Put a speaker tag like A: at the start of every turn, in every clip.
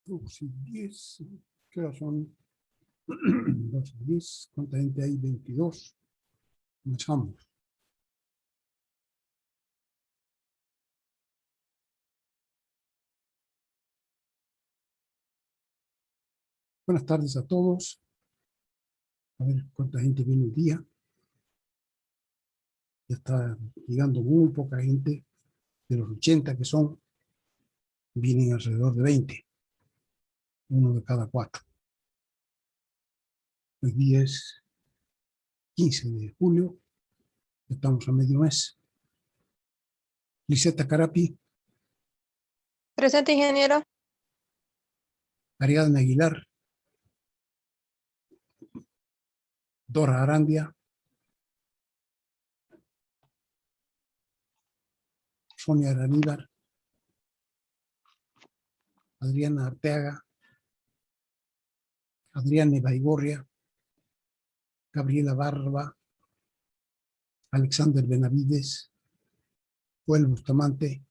A: 10, ¿qué hora son? 12:10, ¿cuánta gente hay? 22. Comenzamos. Buenas tardes a todos. A ver cuánta gente viene el día. Ya está llegando muy poca gente. De los 80 que son, vienen alrededor de 20. Uno de cada 4. Hoy día es 15 de julio. Estamos a medio mes. Liseta Carapi,
B: Presente, ingeniero.
A: Ariadna Aguilar, Dora Arandia, Sonia Araníbar, Adriana Arteaga, Adriana Baigorria, Gabriela Barba, Alexander Benavides, Joel Bustamante,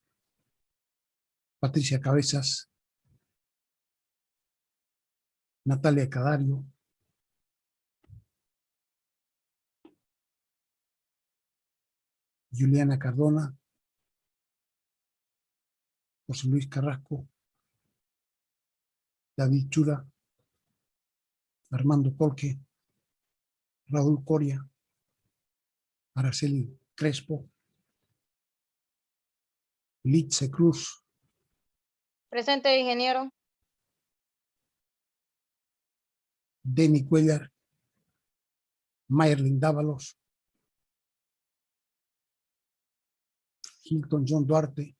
A: Patricia Cabezas, Natalia Cadario, Juliana Cardona, José Luis Carrasco, David Chura, Armando Colque, Raúl Coria, Araceli Crespo, Litze Cruz,
B: Presente, ingeniero.
A: Denny Cuellar, Mayerlin Dávalos, Hilton John Duarte,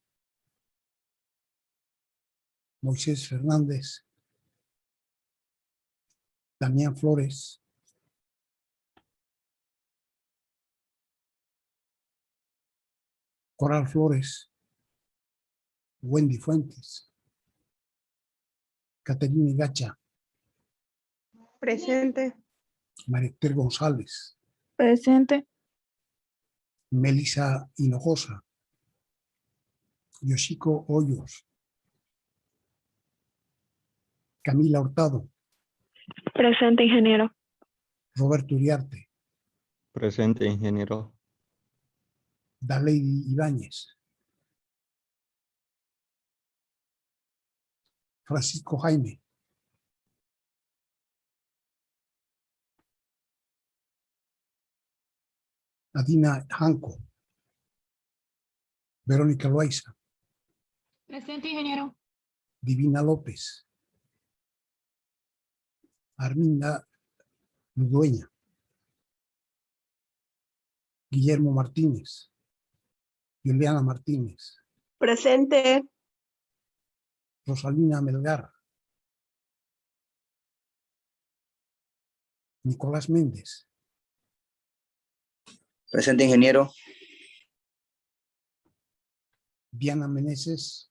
A: Moisés Fernández, Damián Flores, Coral Flores, Wendy Fuentes, Caterina Gacha,
C: Presente.
A: María Esther González,
C: Presente.
A: Melissa Hinojosa, Yoshiko Hoyos, Camila Hurtado,
C: Presente, ingeniero.
A: Roberto Uriarte,
C: Presente, ingeniero.
A: Daley Ibáñez. Francisco Jaime. Adina Janco. Verónica Loaiza.
B: Presente, ingeniero.
A: Divina López. Arminda Ludueña. Guillermo Martínez. Juliana Martínez.
B: Presente.
A: Rosalina Melgar. Nicolás Méndez.
D: Presente, ingeniero.
A: Diana Meneses.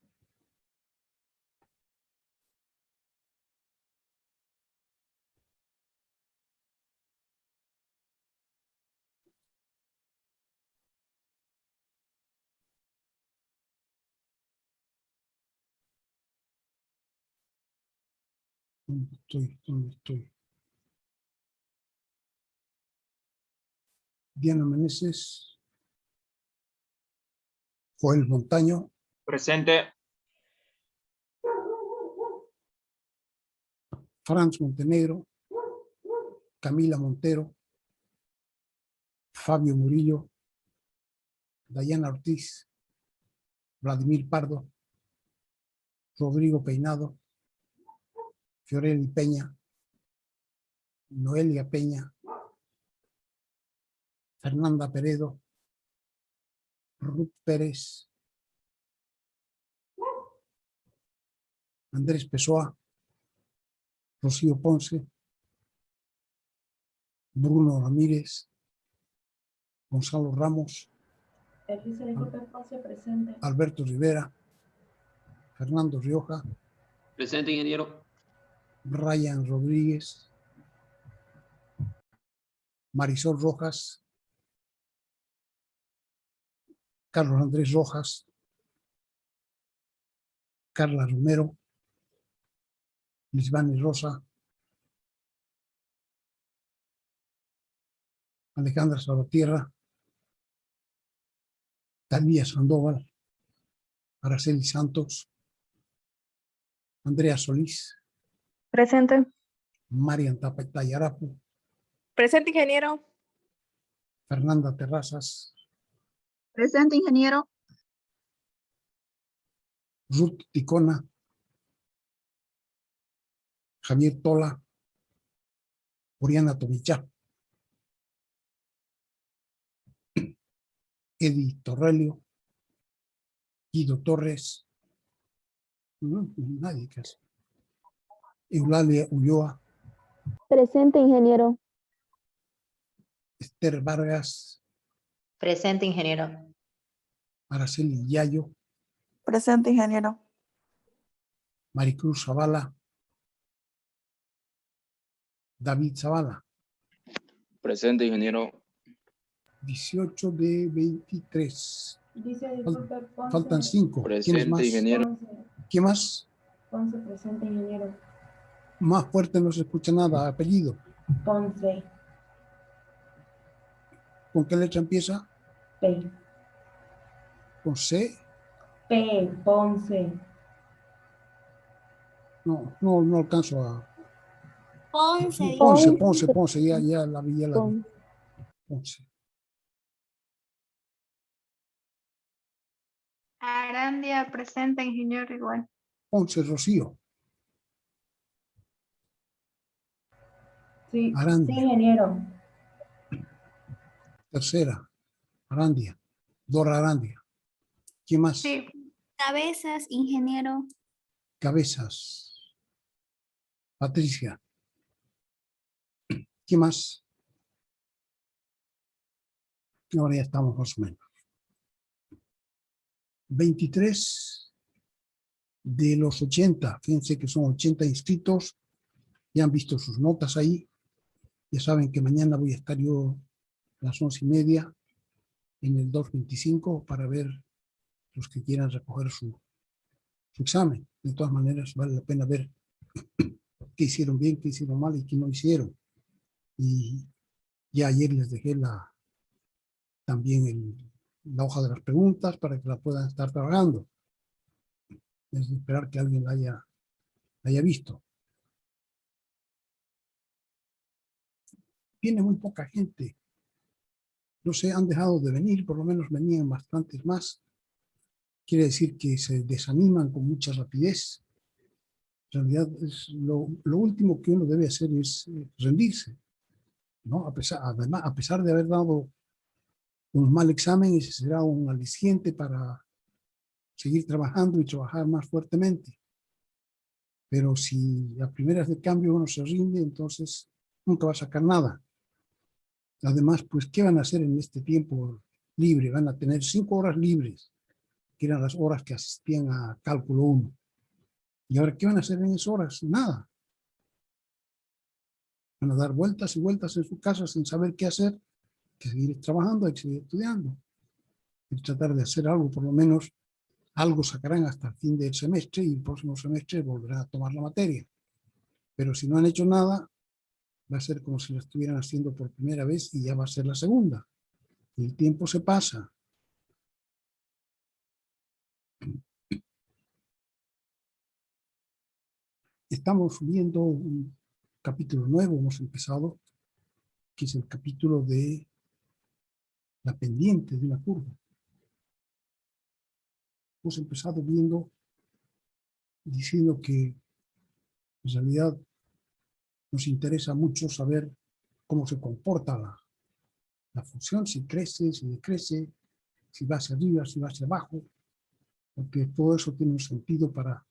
A: ¿Dónde estoy? Diana Meneses. Joel Montaño.
E: Presente.
A: Franz Montenegro. Camila Montero. Fabio Murillo. Dayana Ortiz. Vladimir Pardo. Rodrigo Peinado. Fiorelli Peña. Noelia Peña. Fernanda Peredo. Ruth Pérez. Andrés Pessoa. Rocío Ponce. Bruno Ramírez. Gonzalo Ramos.
F: Presente.
A: Alberto Rivera. Fernando Rioja.
E: Presente, ingeniero.
A: Ryan Rodríguez. Marisol Rojas. Carlos Andrés Rojas. Carla Romero. Lisbani Rosa. Alejandra Salvatierra. Talía Sandoval. Araceli Santos. Andrea Solís.
B: Presente.
A: Marian Tayarapu.
B: Presente, ingeniero.
A: Fernanda Terrazas.
F: Presente, ingeniero.
A: Ruth Ticona. Javier Tola. Oriana Tomichá. Eddie Torrelio. Guido Torres. No, nadie casi. Eulalia Ulloa.
B: Presente, ingeniero.
A: Esther Vargas.
G: Presente, ingeniero.
A: Araceli Yayo.
F: Presente, ingeniero.
A: Maricruz Zavala. David Zavala.
E: Presente, ingeniero.
A: 18 de 23.
F: Dice,
A: Faltan 5. ¿Quién es
E: Presente,
A: más?
E: ingeniero.
A: ¿Quién más?
F: Ponce, presente, ingeniero.
A: Más fuerte no se escucha nada. Apellido.
F: Ponce.
A: ¿Con qué letra empieza?
F: P.
A: ¿Con C?
F: P. Ponce.
A: No alcanzo a...
G: Ponce.
A: Ponce, ya la vi. Ponce.
B: Arandia, presente, ingeniero, igual.
A: Ponce Rocío.
F: Sí,
A: Arandia.
F: sí, ingeniero.
A: Tercera. Arandia. Dora Arandia. ¿Quién más?
B: Sí.
G: Cabezas, ingeniero.
A: Cabezas. Patricia. ¿Quién más? Ahora ya estamos más o menos. 23 de los 80. Fíjense que son 80 inscritos. Ya han visto sus notas ahí. Ya saben que mañana voy a estar yo a las 11:30 en el 225 para ver los que quieran recoger su examen. De todas maneras, vale la pena ver qué hicieron bien, qué hicieron mal y qué no hicieron. Y ya ayer les dejé la también la hoja de las preguntas para que la puedan estar trabajando. Es de esperar que alguien la haya visto. Viene muy poca gente. No sé, han dejado de venir, por lo menos venían bastantes más. Quiere decir que se desaniman con mucha rapidez. En realidad, lo último que uno debe hacer es rendirse, ¿no? Además, a pesar de haber dado un mal examen, ese será un aliciente para seguir trabajando y trabajar más fuertemente. Pero si a primeras de cambio uno se rinde, entonces nunca va a sacar nada. Además, pues, ¿qué van a hacer en este tiempo libre? Van a tener 5 horas libres, que eran las horas que asistían a cálculo 1. ¿Y ahora qué van a hacer en esas horas? Nada. Van a dar vueltas y vueltas en su casa sin saber qué hacer, que seguir trabajando, hay que seguir estudiando. Y tratar de hacer algo, por lo menos algo sacarán hasta el fin del semestre y el próximo semestre volverán a tomar la materia. Pero si no han hecho nada, va a ser como si lo estuvieran haciendo por primera vez y ya va a ser la segunda. Y el tiempo se pasa. Estamos viendo un capítulo nuevo, hemos empezado, que es el capítulo de la pendiente de una curva. Hemos empezado diciendo que en realidad nos interesa mucho saber cómo se comporta la función, si crece, si decrece, si va hacia arriba, si va hacia abajo, porque todo eso tiene un sentido para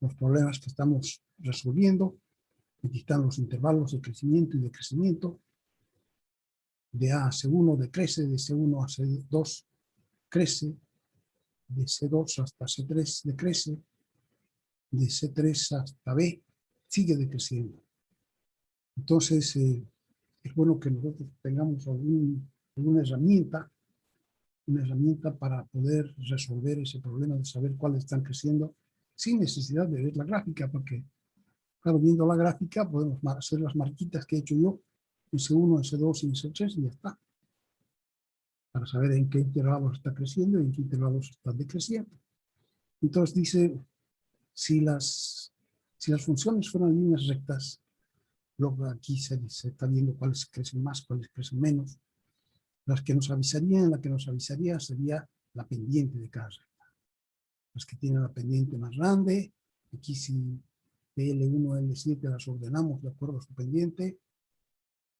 A: los problemas que estamos resolviendo. Aquí están los intervalos de crecimiento y decrecimiento. De A a C1 decrece, de C1 a C2 crece, de C2 hasta C3 decrece, de C3 hasta B sigue decreciendo. Entonces, es bueno que nosotros tengamos alguna herramienta, para poder resolver ese problema de saber cuáles están creciendo sin necesidad de ver la gráfica, porque, claro, viendo la gráfica podemos hacer las marquitas que he hecho yo en C1, en C2 y en C3 y ya está, para saber en qué intervalos está creciendo y en qué intervalos está decreciendo. Entonces dice, si las funciones fueran líneas rectas, luego aquí se está viendo cuáles crecen más, cuáles crecen menos. Las que nos avisarían, la que nos avisaría sería la pendiente de cada recta. Las que tienen la pendiente más grande, aquí si de L1 a L7 las ordenamos de acuerdo a su pendiente,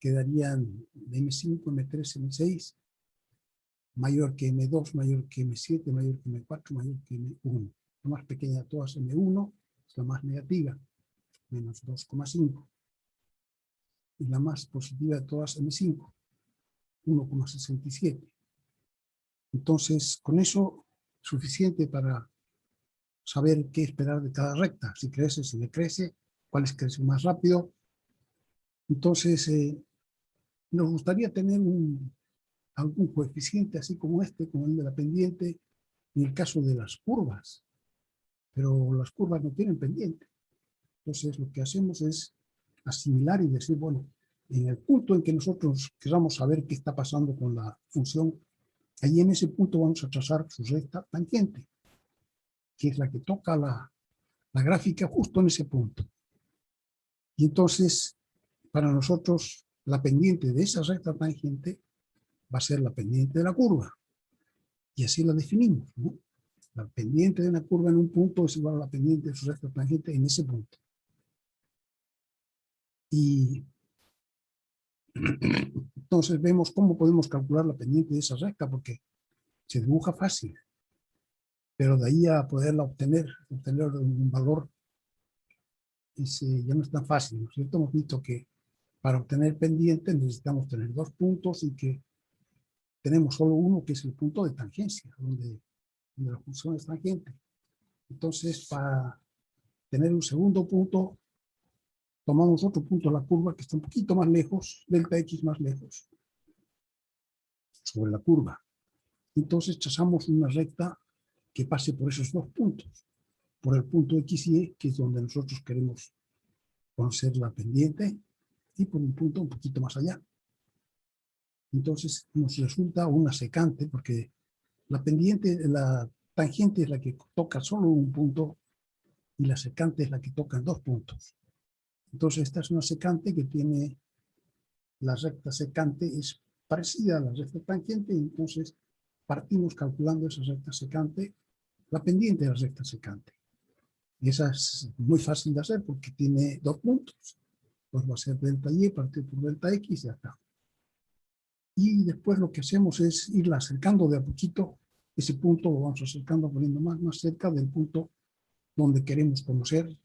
A: quedarían de M5, M3, M6, mayor que M2, mayor que M7, mayor que M4, mayor que M1. La más pequeña de todas, M1, es la más negativa, menos 2,5. Y la más positiva de todas, M5, 1,67. Entonces, con eso, suficiente para saber qué esperar de cada recta, si crece, si decrece, cuáles crecen más rápido. Entonces, nos gustaría tener algún coeficiente así como como el de la pendiente, en el caso de las curvas. Pero las curvas no tienen pendiente. Entonces, lo que hacemos es asimilar y decir, bueno, en el punto en que nosotros queramos saber qué está pasando con la función, ahí en ese punto vamos a trazar su recta tangente, que es la que toca la gráfica justo en ese punto. Y entonces, para nosotros, la pendiente de esa recta tangente va a ser la pendiente de la curva. Y así la definimos, ¿no? La pendiente de una curva en un punto es igual a la pendiente de su recta tangente en ese punto. Y entonces vemos cómo podemos calcular la pendiente de esa recta, porque se dibuja fácil, pero de ahí a poderla obtener un valor, ya no es tan fácil, ¿no es cierto? Hemos visto que para obtener pendiente necesitamos tener 2 puntos y que tenemos solo uno, que es el punto de tangencia, donde la función es tangente. Entonces, para tener un segundo punto, tomamos otro punto de la curva que está un poquito más lejos, delta X más lejos, sobre la curva. Entonces, trazamos una recta que pase por esos 2 puntos, por el punto X y Y, que es donde nosotros queremos conocer la pendiente, y por un punto un poquito más allá. Entonces nos resulta una secante porque la tangente es la que toca solo un punto y la secante es la que toca en 2 puntos. Entonces esta es una secante que tiene la recta secante, es parecida a la recta tangente, y entonces partimos calculando esa recta secante, la pendiente de la recta secante. Y esa es muy fácil de hacer porque tiene 2 puntos. Pues va a ser delta y partido por delta x y acá. Y después lo que hacemos es irla acercando de a poquito. Ese punto lo vamos acercando, poniendo más cerca del punto donde queremos conocer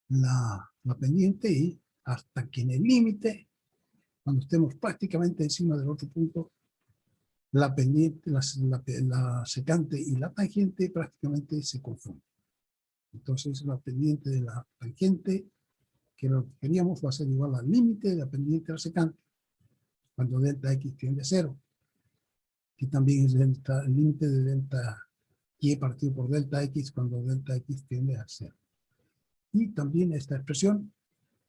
A: la pendiente, y hasta que en el límite, cuando estemos prácticamente encima del otro punto, la pendiente, la secante y la tangente prácticamente se confunden. Entonces la pendiente de la tangente, que lo que queríamos, va a ser igual al límite de la pendiente de la secante, cuando delta x tiende a 0, que también es el límite de delta y partido por delta x cuando delta x tiende a 0. Y también esta expresión,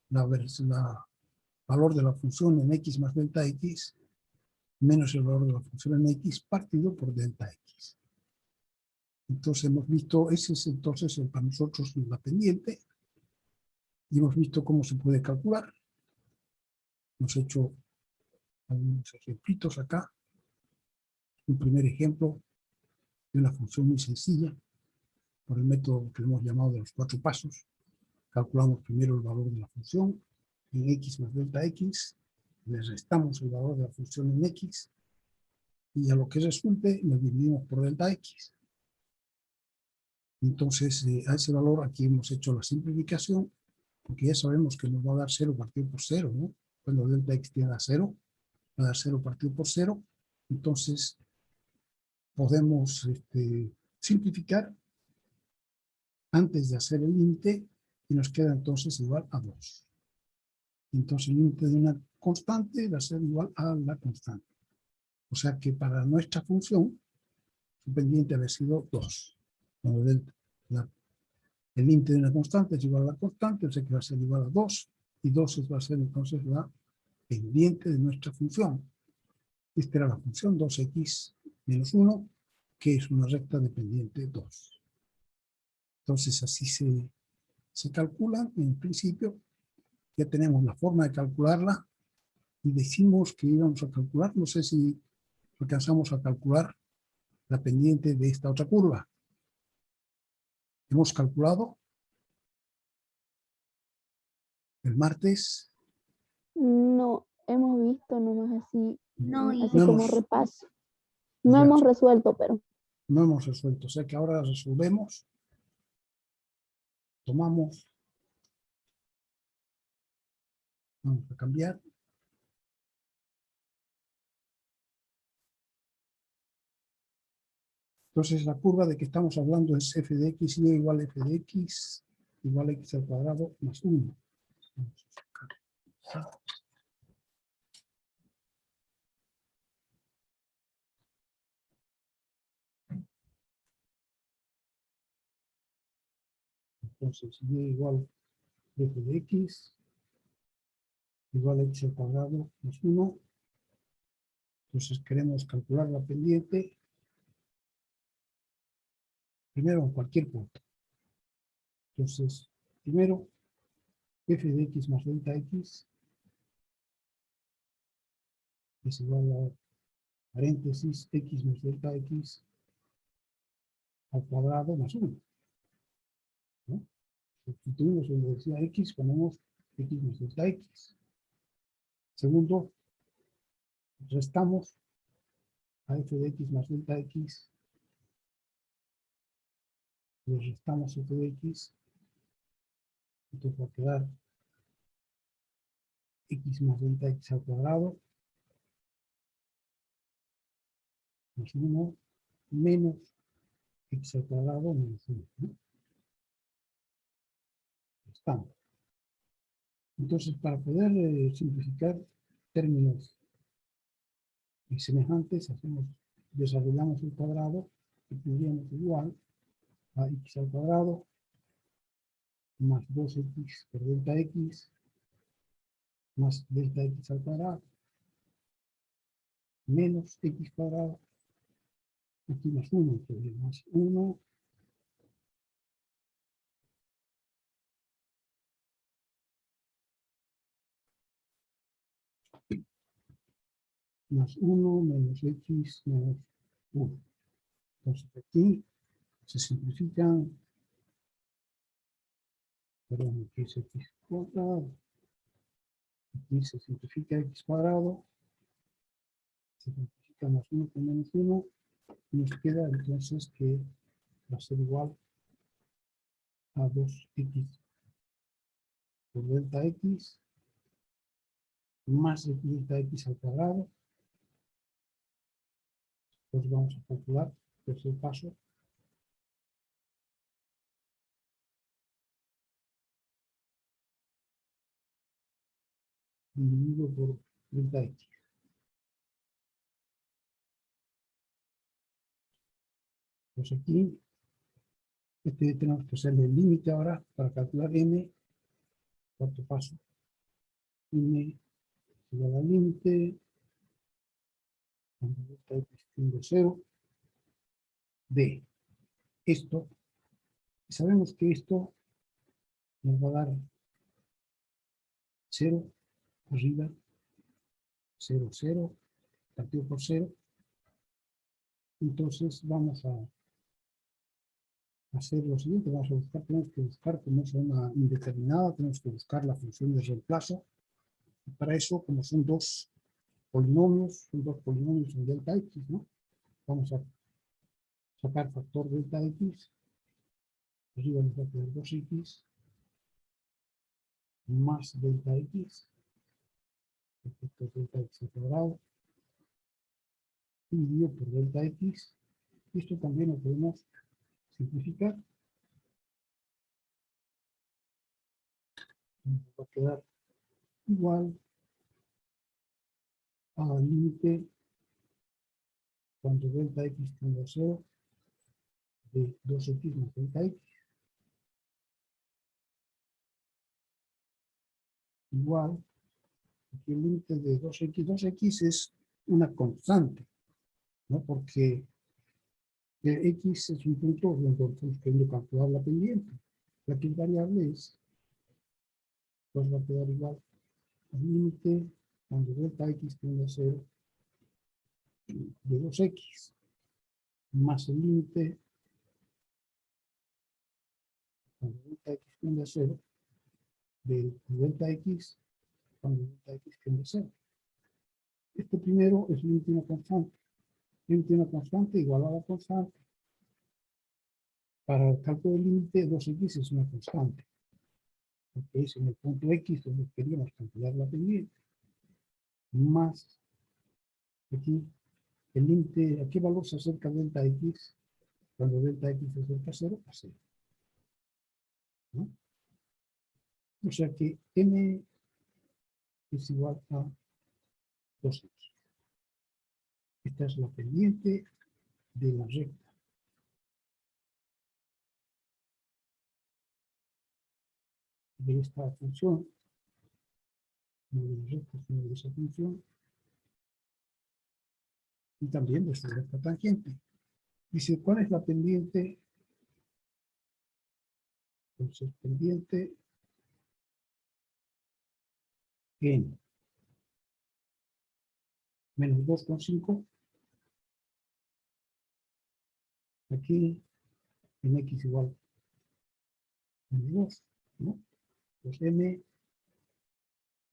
A: valor de la función en x más delta x, menos el valor de la función en x partido por delta x. Entonces hemos visto, ese es entonces para nosotros la pendiente, y hemos visto cómo se puede calcular. Hemos hecho algunos ejemplitos acá. Un primer ejemplo de una función muy sencilla, por el método que hemos llamado de los 4 pasos. Calculamos primero el valor de la función en x más delta x, le restamos el valor de la función en x, y a lo que resulte lo dividimos por delta x. Entonces, a ese valor aquí hemos hecho la simplificación, porque ya sabemos que nos va a dar 0 partido por 0, ¿no? Cuando delta x tiende a 0, va a dar 0 partido por 0. Entonces, podemos simplificar antes de hacer el límite, y nos queda entonces igual a 2. Entonces el límite de una constante va a ser igual a la constante. O sea que para nuestra función, su pendiente había sido 2. Cuando el límite de una constante es igual a la constante, o sea que va a ser igual a 2, y 2 va a ser entonces la pendiente de nuestra función. Esta era la función 2x menos 1, que es una recta de pendiente 2. Entonces así se calcula en principio. Ya tenemos la forma de calcularla, y decimos que íbamos a calcular, no sé si alcanzamos a calcular la pendiente de esta otra curva. Hemos calculado el martes.
B: No, hemos visto nomás así,
G: No,
B: así
A: No
B: como
A: hemos,
B: repaso. No
A: ya,
B: hemos resuelto, pero
A: no hemos resuelto, o sea que ahora resolvemos. Tomamos, vamos a cambiar. Entonces la curva de que estamos hablando es f de x y igual a f de x igual a x al cuadrado más 1. Vamos a sacar. Entonces y igual a f de x igual a x al cuadrado más 1. Entonces queremos calcular la pendiente primero en cualquier punto. Entonces, primero, f de x más delta x es igual a paréntesis x más delta x al cuadrado más 1. ¿No? Sustituimos donde decía x, ponemos x más delta x. Segundo, restamos a f de x más delta x, le restamos f de x, entonces va a quedar x más delta x al cuadrado más 1 menos x al cuadrado menos 1. ¿No? Restamos. Entonces, para poder simplificar términos semejantes, desarrollamos el cuadrado, que tendríamos igual a x al cuadrado más 2x por delta x más delta x al cuadrado menos x cuadrado, aquí más 1, entonces más 1 más 1 menos x menos 1. Entonces aquí se simplifican, perdón, aquí es x cuadrado, aquí se simplifica x cuadrado, se simplifica más 1 con menos 1, y nos queda entonces que va a ser igual a 2x por delta x más delta x al cuadrado. Pues vamos a calcular el tercer paso. Dividido por delta x. Pues aquí tenemos que hacerle el límite ahora para calcular m. Cuarto paso. M igual al límite cuando delta x tiende a 0 de esto. Y sabemos que esto nos va a dar 0 arriba, 0, 0, partido por 0. Entonces vamos a hacer lo siguiente, vamos a buscar, tenemos que buscar como es una indeterminada, tenemos que buscar la función de reemplazo. Y para eso, como son dos polinomios en delta x, ¿no? Vamos a sacar factor delta x, arriba nos va a quedar 2x más delta x, efecto delta x al cuadrado, dividido por delta x, y esto también lo podemos simplificar. Nos va a quedar igual al límite cuando delta x tiende a 0 de 2x más delta x igual, aquí el límite de 2x es una constante, ¿no? Porque x es un punto donde estamos queriendo calcular la pendiente. La que es variable es, pues va a quedar igual al límite cuando delta x tiende a 0 de 2x más el límite cuando delta x tiende a 0 de delta x cuando delta x tiende a 0. Este primero es límite de una constante. Límite de una constante igual a la constante. Para el cálculo del límite, 2x es una constante. Porque es en el punto x donde queríamos calcular la pendiente. Más aquí el límite, ¿a qué valor se acerca delta x? Cuando delta x se acerca a 0, a 0. ¿No? O sea que m es igual a 2x. Esta es la pendiente de la recta. De esta función, no de la recta, sino de esa función, y también de su recta tangente. Dice, ¿cuál es la pendiente? Entonces, pendiente en menos 2,5. Aquí en x igual a menos 2, ¿no? Pues m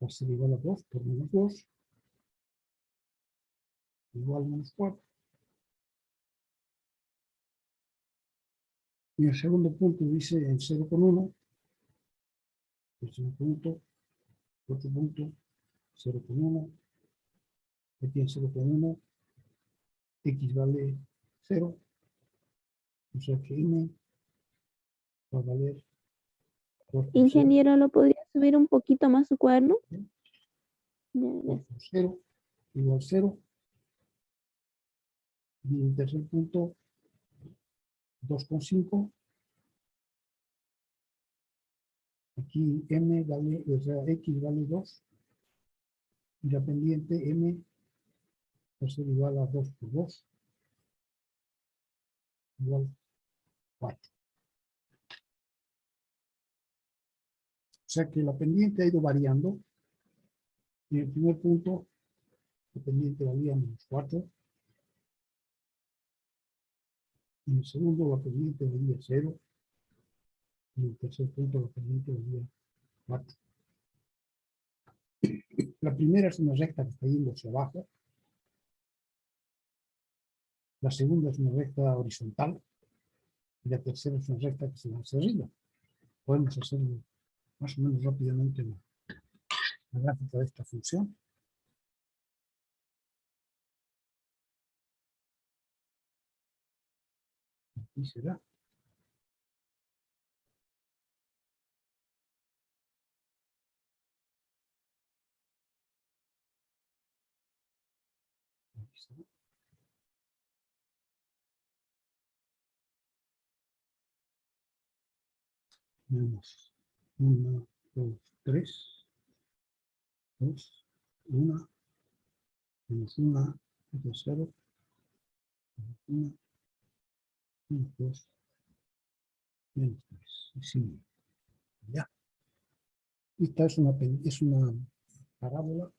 A: va a ser igual a 2 por menos 2, igual a menos 4. Y el segundo punto dice en 0,1, es un punto, otro punto, 0,1, aquí en 0,1, x vale 0, o sea que m va a valer 2 por 0,
B: Ingeniero, ¿lo podría subir un poquito más su cuaderno? Ya,
A: 2
B: gracias.
A: por 0, igual 0. Y el tercer punto, 2,5. Aquí m vale, o sea, x vale 2. Y la pendiente m va a ser igual a 2 por 2, igual 4. O sea que la pendiente ha ido variando. En el primer punto, la pendiente valía menos 4. En el segundo, la pendiente valía 0. En el tercer punto, la pendiente valía 4. La primera es una recta que está yendo hacia abajo. La segunda es una recta horizontal. Y la tercera es una recta que se va hacia arriba. Podemos hacer más o menos rápidamente la gráfica de esta función. Aquí será. Aquí será. Tenemos 1, 2, 3, 2, 1, menos 1, 0, 1, menos 2, menos 3. Y sigue. Ya. Esta es una parábola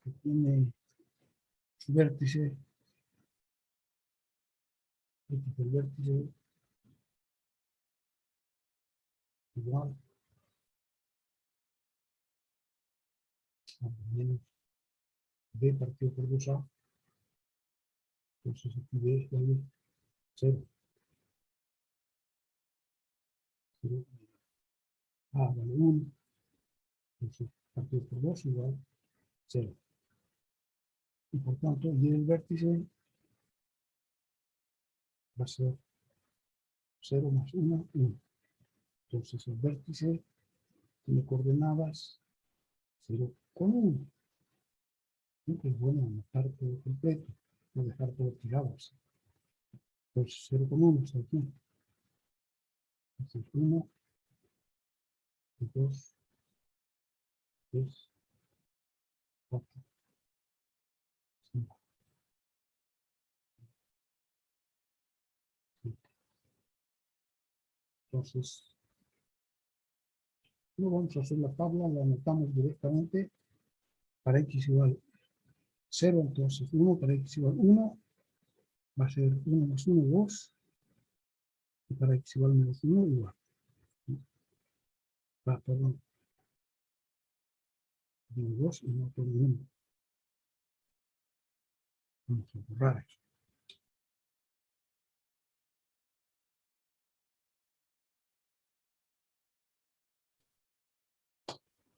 A: que tiene su vértice, este es el vértice igual a menos b partido por 2a, entonces aquí b vale 0, 0, a vale 1, entonces partido por 2 igual 0. Y por tanto, y el vértice va a ser 0 más 1, 1. Entonces el vértice tiene coordenadas 0 con 1. Siempre es bueno anotar todo completo, no dejar todo tirado así. Entonces 0 con 1 está aquí. Entonces 1, 2, 3, 4, 5, 7. Entonces, no vamos a hacer la tabla, la anotamos directamente para x igual 0, entonces 1 para x igual 1 va a ser 1 más 1, 2, y para x igual menos 1 igual. Perdón, digo 2 y no tengo 1. Vamos a borrar eso.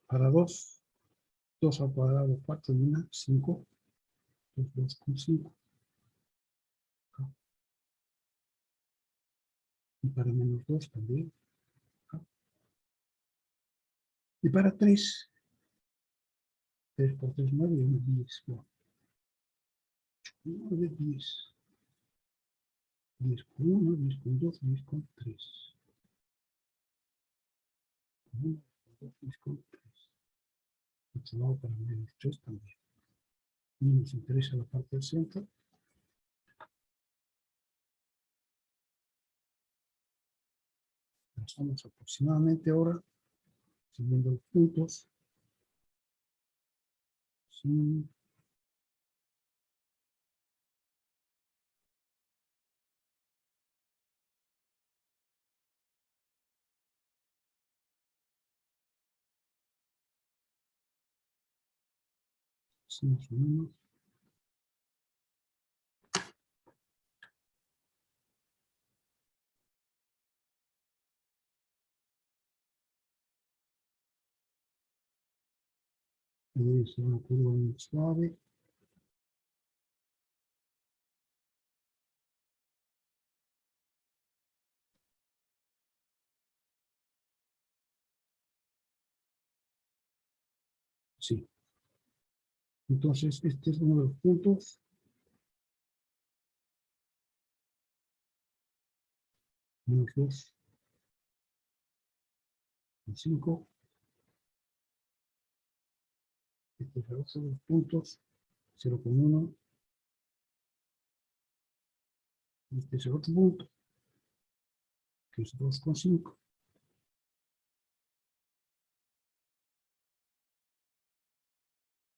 A: Para 2, 2 al cuadrado, 4 y 1, 5. Entonces 2 con 5. Y para menos 2 también. Y para 3, 3 por 3, 9 y 1, 10. Bueno, 9, 10. 10 con 1, 10 con 2, 10 con 3. 1, 2, 10 con 3. 8 lado para menos 3 también. Y nos interesa la parte del centro. Trazamos aproximadamente ahora, siguiendo los puntos. Sí. Sí, más o menos. Ahí es una curva muy suave. Sí. Entonces, este es uno de los puntos. Menos 2. 5. Este es el otro de los puntos, 0,1. Este es el otro punto, que es 2,5.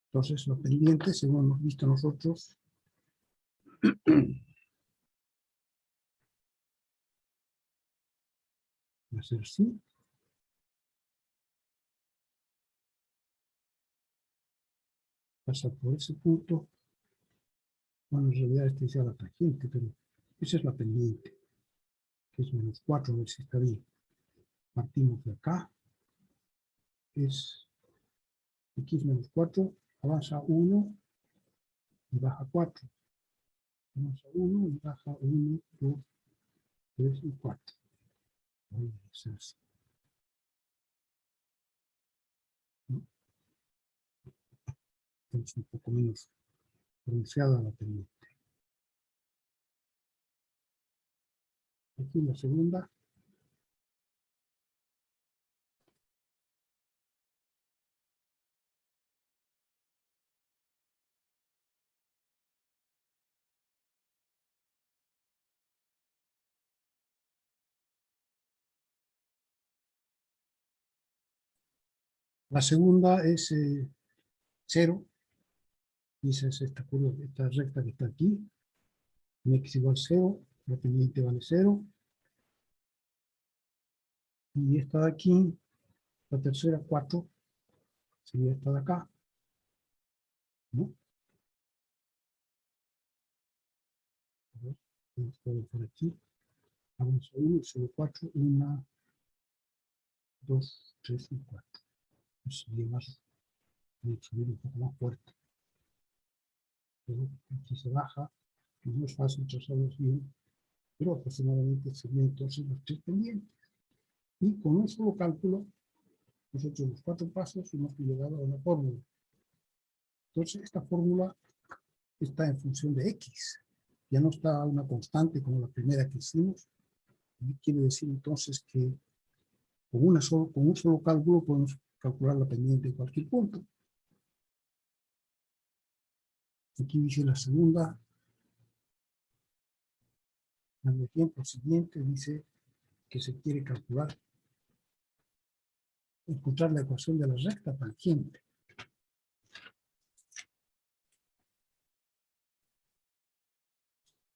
A: Entonces, los pendientes, según hemos visto nosotros, va a ser así. Pasa por ese punto. Bueno, en realidad este es ya la tangente, pero esa es la pendiente, que es menos 4, a ver si está bien. Partimos de acá. Es x menos 4, avanza 1 y baja 4. Avanza 1 y baja 1, 2, 3 y 4. Voy a hacer así. ¿No? Es un poco menos pronunciada la pendiente. Aquí la segunda. La segunda es 0. Y esa es esta curva, esta recta que está aquí. En x igual 0, la pendiente vale 0. Y esta de aquí, la tercera, 4, sería esta de acá. ¿No? Vamos por aquí. Vamos a 1, 0, 4, 1, 2, 3 y 4. Sería más, voy a subir un poco más fuerte. Pero aquí se baja, no es fácil trazarlos bien, pero aproximadamente serían entonces los 3 pendientes. Y con un solo cálculo, hemos hecho los 4 pasos y hemos llegado a una fórmula. Entonces, esta fórmula está en función de x. Ya no está una constante como la primera que hicimos. Y quiere decir entonces que con un solo cálculo podemos calcular la pendiente de cualquier punto. Aquí dice la segunda. En el ejemplo siguiente dice que se quiere calcular, encontrar la ecuación de la recta tangente.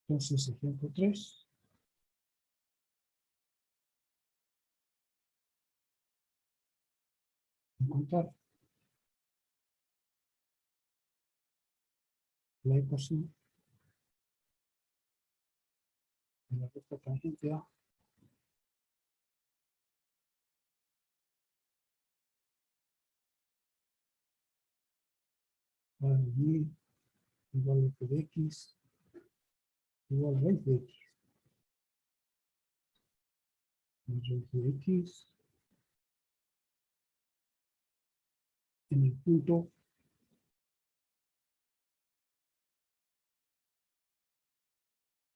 A: Entonces, ejemplo 3. Encontrar la ecuación de la recta tangente A. Para y igual a f de x igual a raíz de x. Raíz de x en el punto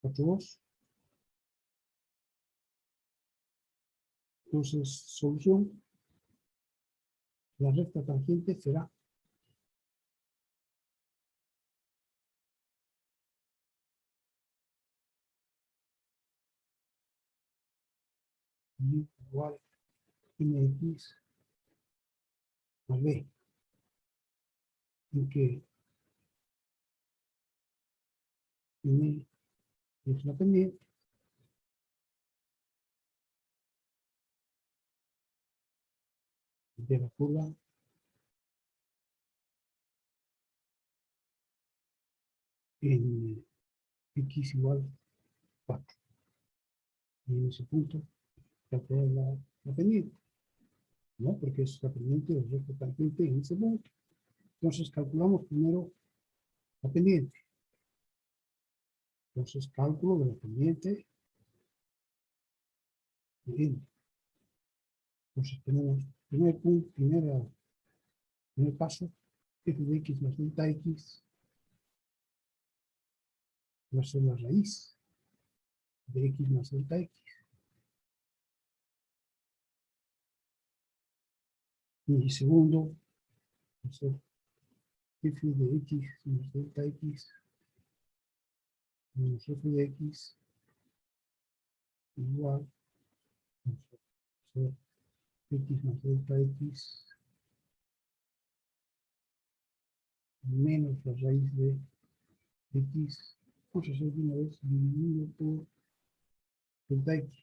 A: 4,2. Entonces, solución. La recta tangente será y igual mx más b, en que m es la pendiente de la curva en x igual 4. Y en ese punto calcular la pendiente, ¿no? Porque es la pendiente del recta tangente en ese punto. Entonces calculamos primero la pendiente. Entonces cálculo de la pendiente de n. Entonces tenemos primer punto, primer paso, f de x más delta x va a ser la raíz de x más delta x. Y segundo, va a ser f de x más delta x menos f de x igual vamos a hacer x más delta x menos la raíz de x, vamos a hacer de una vez dividido por delta x.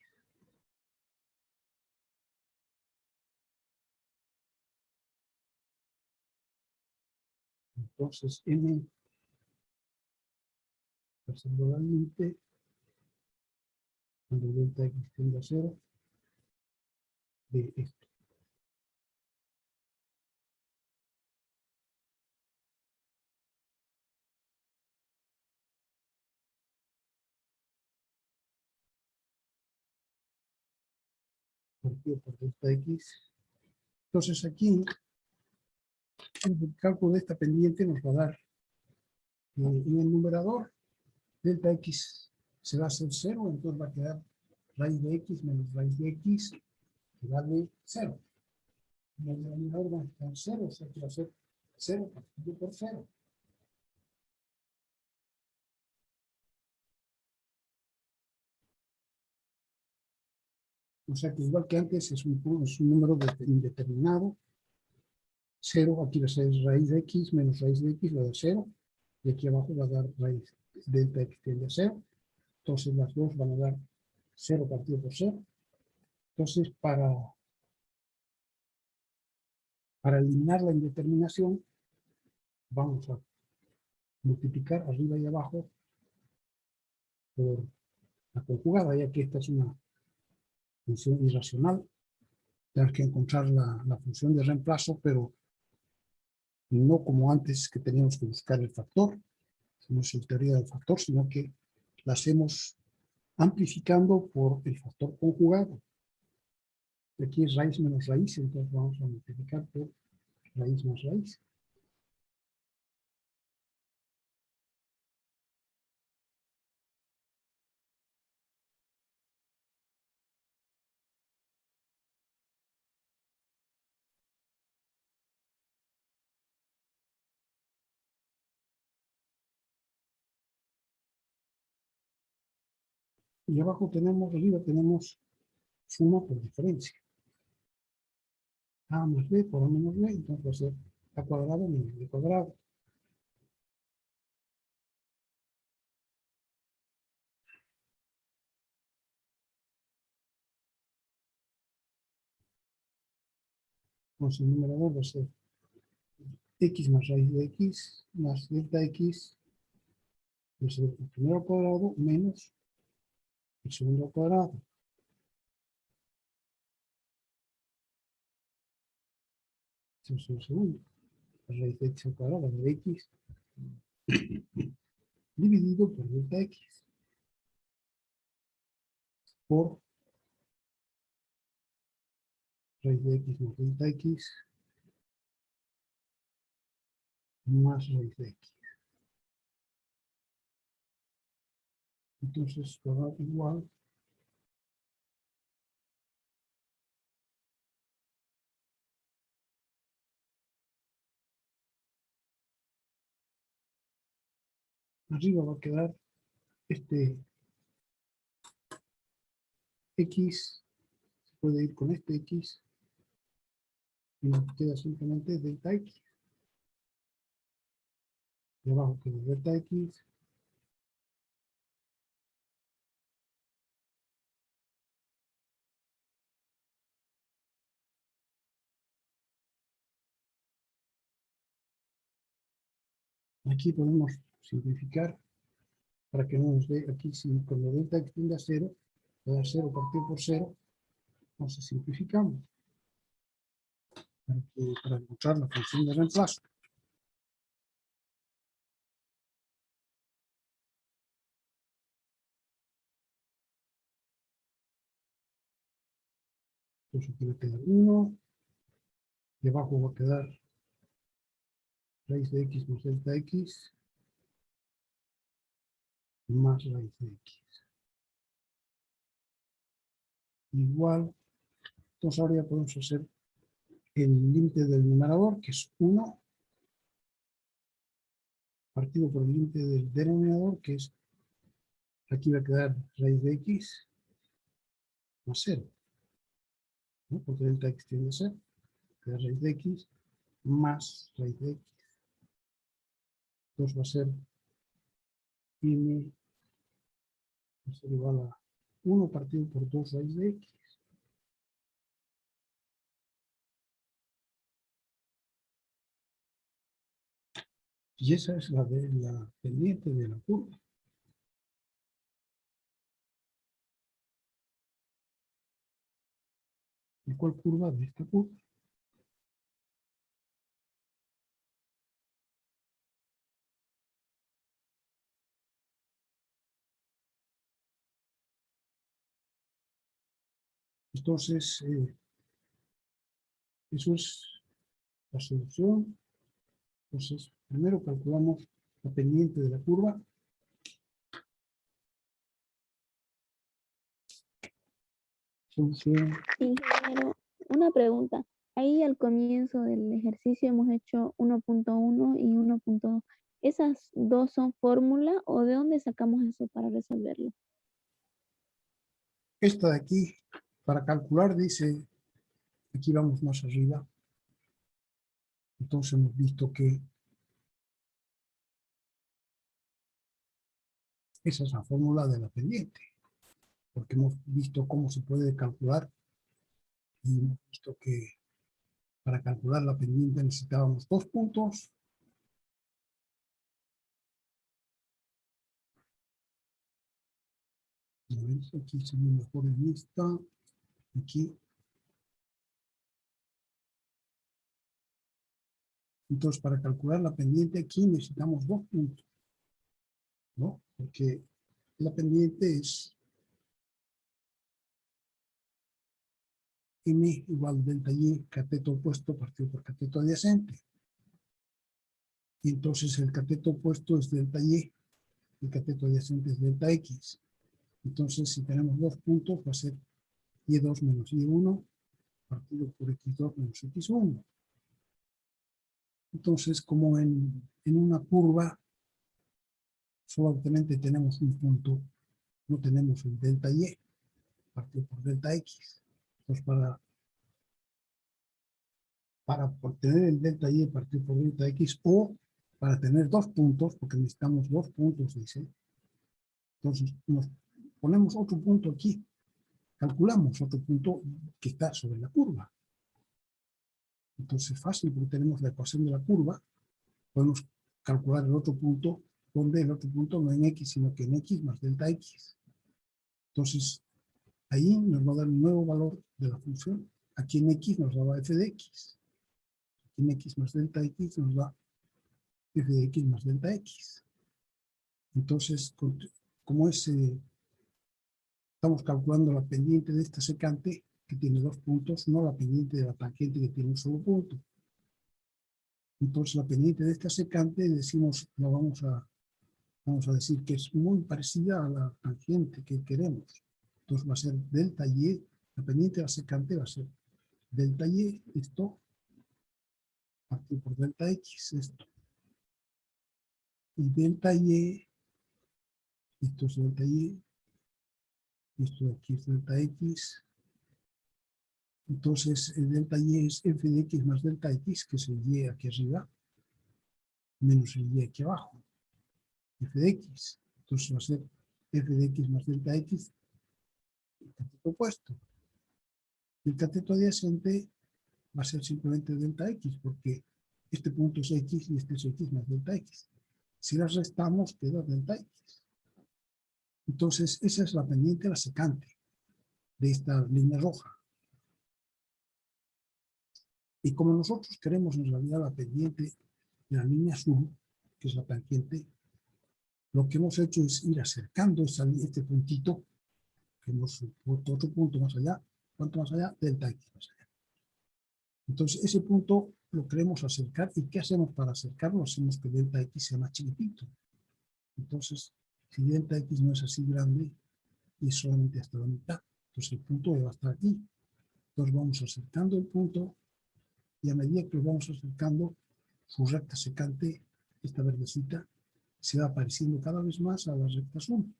A: Entonces m observadamente cuando delta x tiende a 0 de esto. Partido por delta x. Entonces aquí el cálculo de esta pendiente nos va a dar en el numerador delta x se va a hacer 0, entonces va a quedar raíz de x menos raíz de x que vale 0. En el denominador va a estar 0, o sea que va a ser 0 partido por 0. O sea que igual que antes es un número indeterminado. 0 aquí va a ser raíz de x menos raíz de x va a dar 0. Y aquí abajo va a dar raíz delta x tiende a 0. Entonces las dos van a dar 0 partido por 0. Entonces para eliminar la indeterminación vamos a multiplicar arriba y abajo por la conjugada, ya que esta es una función irracional. Tenemos que encontrar la función de reemplazo, pero no como antes que teníamos que buscar el factor, no es la teoría del factor, sino que la hacemos amplificando por el factor conjugado. Aquí es raíz menos raíz, entonces vamos a multiplicar por raíz más raíz. Y abajo tenemos, arriba tenemos suma por diferencia. A más B por A menos B, entonces va a ser A cuadrado menos B cuadrado. Entonces el numerador va a ser x más raíz de x más delta x, va a ser el primero al cuadrado menos el segundo al cuadrado. Eso es el segundo. La raíz de x al cuadrado de x dividido por delta x por raíz de x más delta x más raíz de x. Entonces va a dar igual arriba va a quedar este x, se puede ir con este x y nos queda simplemente delta x. Y abajo queda delta x aquí podemos simplificar para que no nos dé aquí, si cuando delta x tiende a 0, va a dar 0 partido por 0, entonces simplificamos para encontrar la función de reemplazo. Entonces aquí va a quedar 1, y abajo va a quedar raíz de x más delta x más raíz de x. Igual, entonces ahora ya podemos hacer el límite del numerador, que es 1, partido por el límite del denominador, que es, aquí va a quedar raíz de x más 0, ¿no? Porque delta x tiende a 0, queda raíz de x más raíz de x. Entonces va a ser n va a ser igual a 1 partido por 2 raíz de x. Y esa es la pendiente de la curva. ¿Y cuál curva? De esta curva. Entonces, eso es la solución. Entonces, primero calculamos la pendiente de la curva. Solución.
B: Ingeniero, una pregunta. Ahí al comienzo del ejercicio hemos hecho 1.1 y 1.2. ¿Esas dos son fórmula o de dónde sacamos eso para resolverlo?
A: Esta de aquí, para calcular, dice, aquí vamos más arriba. Entonces hemos visto que esa es la fórmula de la pendiente, porque hemos visto cómo se puede calcular y hemos visto que para calcular la pendiente necesitábamos 2 puntos. Aquí se ve mejor en esta. Aquí. Entonces, para calcular la pendiente aquí necesitamos 2 puntos, ¿no? Porque la pendiente es m igual delta y cateto opuesto partido por cateto adyacente. Y entonces el cateto opuesto es delta y, el cateto adyacente es delta x. Entonces, si tenemos 2 puntos, va a ser y2 menos y1 partido por x2 menos x1. Entonces, como en una curva solamente tenemos un punto, no tenemos el delta y partido por delta x. Entonces, para obtener el delta y partido por delta x, o para tener 2 puntos, porque necesitamos 2 puntos, dice. Entonces, nos ponemos otro punto aquí, calculamos otro punto que está sobre la curva. Entonces es fácil, porque tenemos la ecuación de la curva, podemos calcular el otro punto, donde el otro punto no en x, sino que en x más delta x. Entonces, ahí nos va a dar un nuevo valor de la función. Aquí en x nos daba f de x. Aquí en x más delta x nos da f de x más delta x. Entonces, como estamos calculando la pendiente de esta secante, que tiene 2 puntos, no la pendiente de la tangente, que tiene un solo punto. Entonces, la pendiente de esta secante, decimos, la vamos a decir que es muy parecida a la tangente que queremos. Entonces, va a ser delta y, la pendiente de la secante va a ser delta y, esto, partido por delta x, esto. Y delta y, esto es delta y, esto de aquí es delta x. Entonces, el delta y es f de x más delta x, que es el y aquí arriba, menos el y aquí abajo, f de x. Entonces va a ser f de x más delta x, el cateto opuesto. El cateto adyacente va a ser simplemente delta x, porque este punto es x y este es x más delta x. Si las restamos, queda delta x. Entonces, esa es la pendiente, la secante de esta línea roja. Y como nosotros queremos en realidad la pendiente de la línea azul, que es la tangente, lo que hemos hecho es ir acercando este puntito, que hemos puesto otro punto más allá. ¿Cuánto más allá? Delta x más allá. Entonces, ese punto lo queremos acercar. ¿Y qué hacemos para acercarlo? Hacemos que delta x sea más chiquitito. Entonces, si delta x no es así grande, y es solamente hasta la mitad, entonces el punto va a estar aquí. Entonces vamos acercando el punto, y a medida que lo vamos acercando, su recta secante, esta verdecita, se va pareciendo cada vez más a las rectas 1.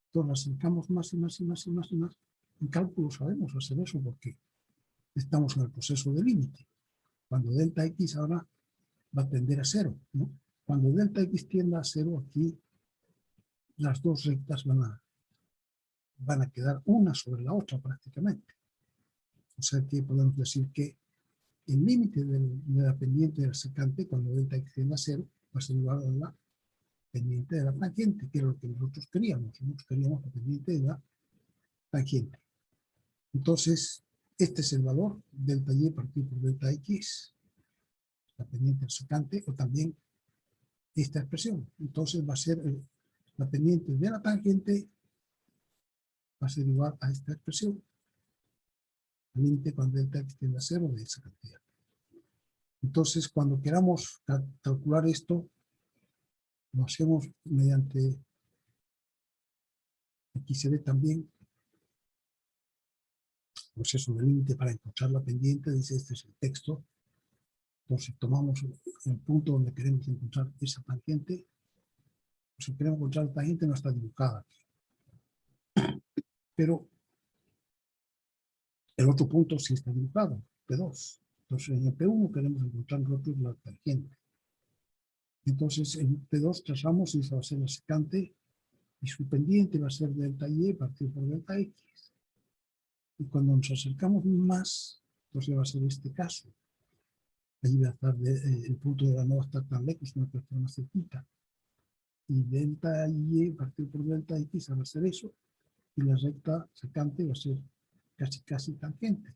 A: Entonces las acercamos más y más y más y más y más. En cálculo sabemos hacer eso porque estamos en el proceso de límite. Cuando delta x ahora va a tender a 0, ¿no? Cuando delta x tienda a 0, aquí las dos rectas van a quedar una sobre la otra prácticamente. O sea que podemos decir que el límite de la pendiente del secante cuando delta x tiende a 0 va a ser igual a la pendiente de la tangente, que era lo que nosotros queríamos. Nosotros queríamos la pendiente de la tangente. Entonces, este es el valor delta y partido por delta x, la pendiente del secante, o también esta expresión. Entonces va a ser la pendiente de la tangente va a ser igual a esta expresión. El límite cuando delta x tiende a 0 de esa cantidad. Entonces, cuando queramos calcular esto, lo hacemos mediante, aquí se ve también, proceso de límite para encontrar la pendiente, dice este es el texto. Entonces tomamos el punto donde queremos encontrar esa tangente. Si queremos encontrar la tangente no está dibujada aquí. Pero el otro punto sí está dibujado, P2. Entonces en el P1 queremos encontrar nosotros la tangente. Entonces en P2 trazamos y esa va a ser la secante y su pendiente va a ser delta y partido por delta x. Y cuando nos acercamos más, entonces va a ser este caso. Ahí va a estar el punto de la no va a estar tan lejos, no va a estar más cerquita. Y delta y partido por delta x va a ser eso. Y la recta secante va a ser casi tangente.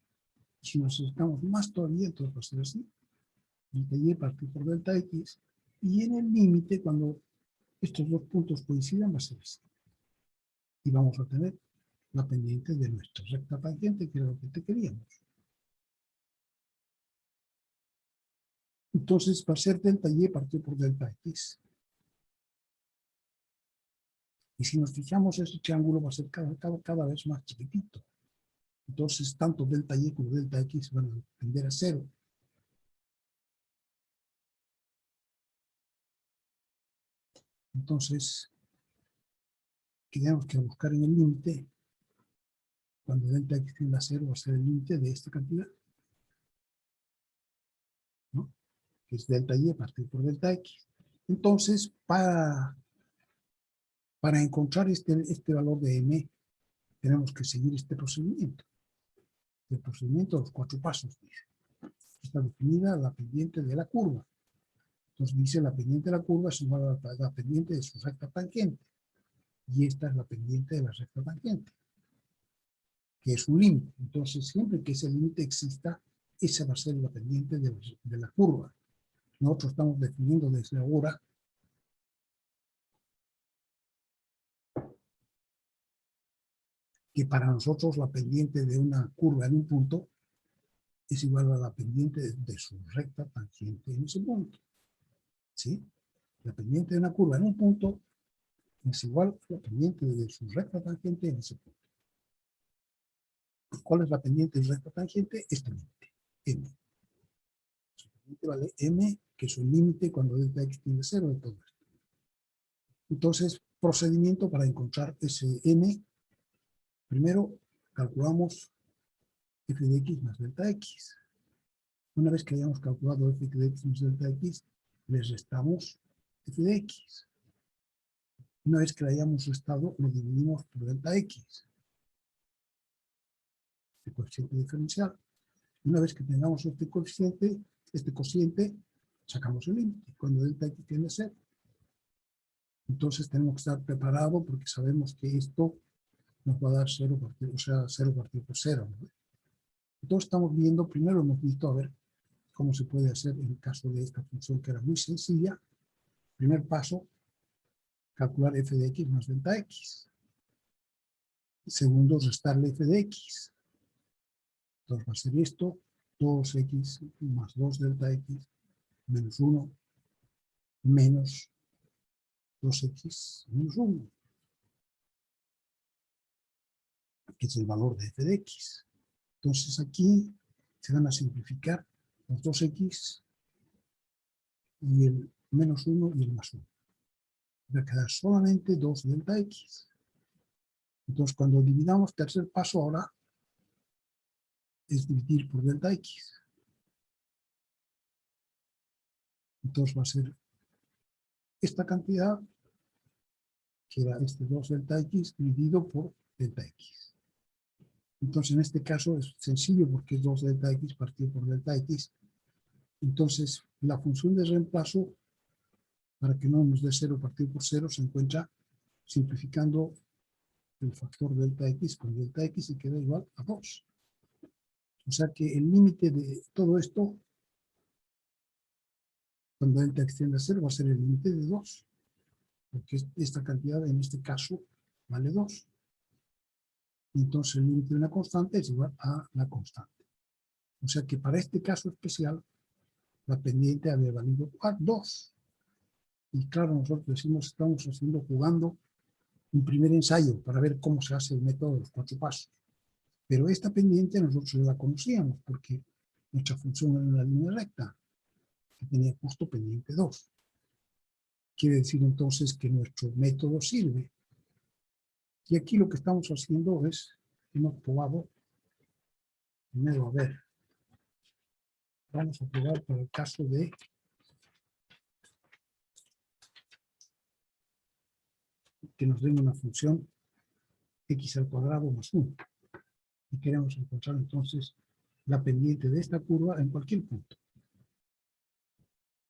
A: Y si nos acercamos más todavía, entonces va a ser así. Delta y partido por delta x. Y en el límite, cuando estos dos puntos coincidan, va a ser así. Y vamos a tener la pendiente de nuestra recta tangente, que era lo que queríamos. Entonces va a ser delta y partido por delta x. Y si nos fijamos, ese triángulo va a ser cada vez más chiquitito. Entonces, tanto delta y como delta x van a tender a 0. Entonces, tenemos que buscar en el límite, cuando delta x tiende a 0, va a ser el límite de esta cantidad, ¿no? Que es delta y partido por delta x. Entonces, para encontrar este valor de m, tenemos que seguir este procedimiento. El procedimiento de los 4 pasos, dice. Está definida la pendiente de la curva. Entonces dice la pendiente de la curva es igual a la pendiente de su recta tangente. Y esta es la pendiente de la recta tangente, que es un límite. Entonces siempre que ese límite exista, esa va a ser la pendiente de la curva. Nosotros estamos definiendo desde ahora que para nosotros la pendiente de una curva en un punto es igual a la pendiente de su recta tangente en ese punto. ¿Sí? La pendiente de una curva en un punto es igual a la pendiente de su recta tangente en ese punto. ¿Cuál es la pendiente de recta tangente? Este límite, m. Su pendiente vale m, que es un límite cuando delta x tiende a 0 de todo esto. Entonces, procedimiento para encontrar ese m. Primero, calculamos f de x más delta x. Una vez que hayamos calculado f de x más delta x, le restamos f de x. Una vez que le hayamos restado, lo dividimos por delta x. Este coeficiente diferencial. Una vez que tengamos este cociente, sacamos el límite. Cuando delta x tiende a 0. Entonces tenemos que estar preparados porque sabemos que esto nos va a dar 0 partido, o sea, 0 partido por 0. ¿No? Entonces estamos viendo, primero hemos visto a ver cómo se puede hacer en el caso de esta función que era muy sencilla. Primer paso, calcular f de x más delta x. Segundo, restarle f de x. Entonces va a ser esto, 2x más 2 delta x menos 1 menos 2x menos 1, que es el valor de f de x. Entonces aquí se van a simplificar los 2x y el menos 1 y el más 1. Va a quedar solamente 2 delta X. Entonces, cuando dividamos, tercer paso ahora es dividir por delta X. Entonces va a ser esta cantidad, que era este 2 delta X, dividido por delta X. Entonces, en este caso es sencillo porque es 2 delta X partido por delta X. Entonces, la función de reemplazo, para que no nos dé 0 partido por 0, se encuentra simplificando el factor delta X con delta X y queda igual a 2. O sea que el límite de todo esto, cuando delta X tiende a 0, va a ser el límite de 2. Porque esta cantidad, en este caso, vale 2. Entonces, el límite de una constante es igual a la constante. O sea que para este caso especial, la pendiente había valido 2. Y claro, nosotros decimos, estamos jugando un primer ensayo para ver cómo se hace el método de los 4 pasos. Pero esta pendiente nosotros ya la conocíamos porque nuestra función era una línea recta que tenía justo pendiente 2. Quiere decir entonces que nuestro método sirve. Y aquí lo que estamos haciendo es, hemos probado, primero, a ver, vamos a probar para el caso de que nos den una función x al cuadrado más 1. Y queremos encontrar entonces la pendiente de esta curva en cualquier punto.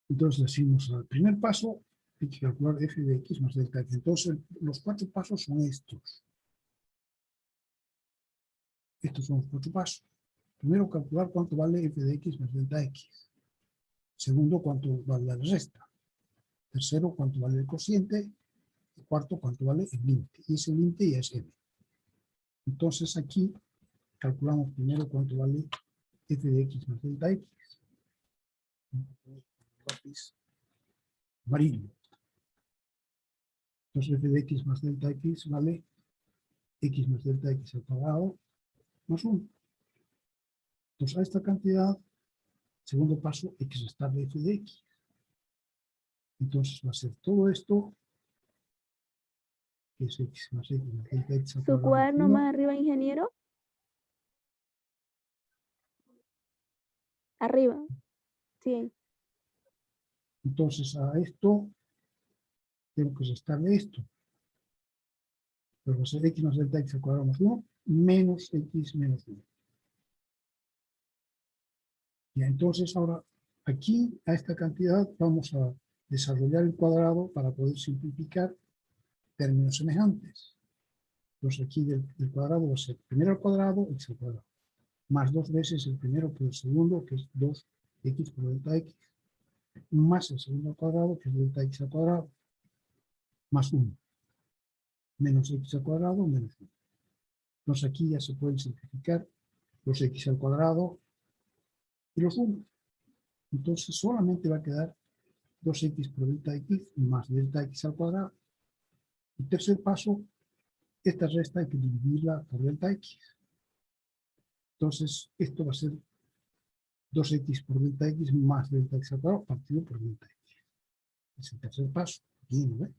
A: Entonces decimos al primer paso, hay que calcular f de x más delta x. Entonces los 4 pasos son estos. Estos son los 4 pasos. Primero, calcular cuánto vale f de x más delta x. Segundo, cuánto vale la resta. Tercero, cuánto vale el cociente. Y cuarto, cuánto vale el límite. Y ese límite ya es m. Entonces aquí calculamos primero cuánto vale f de x más delta x. Lápiz amarillo. Entonces f de x más delta x vale x más delta x al cuadrado más 1. Entonces a esta cantidad, segundo paso, hay que restarle f de x. Entonces va a ser todo esto, que es x más delta x al
B: ¿Su
A: cuadrado.
B: cuaderno
A: más
B: más arriba, ingeniero? Arriba. Sí.
A: Entonces a esto tengo que restarle esto. Pero va a ser x más delta x al cuadrado más 1 menos x menos 1. Y entonces ahora aquí a esta cantidad vamos a desarrollar el cuadrado para poder simplificar términos semejantes. Entonces aquí del cuadrado va a ser primero al cuadrado, x al cuadrado, más 2 veces el primero por el segundo, que es 2x por delta x, más el segundo al cuadrado, que es delta x al cuadrado, más 1, menos x al cuadrado, menos 1. Entonces aquí ya se pueden simplificar los x al cuadrado y los 1. Entonces solamente va a quedar 2x por delta x más delta x al cuadrado. El tercer paso, esta resta hay que dividirla por delta x. Entonces esto va a ser 2x por delta x más delta x al cuadrado partido por delta x. Es el tercer paso. Aquí, ¿no ve?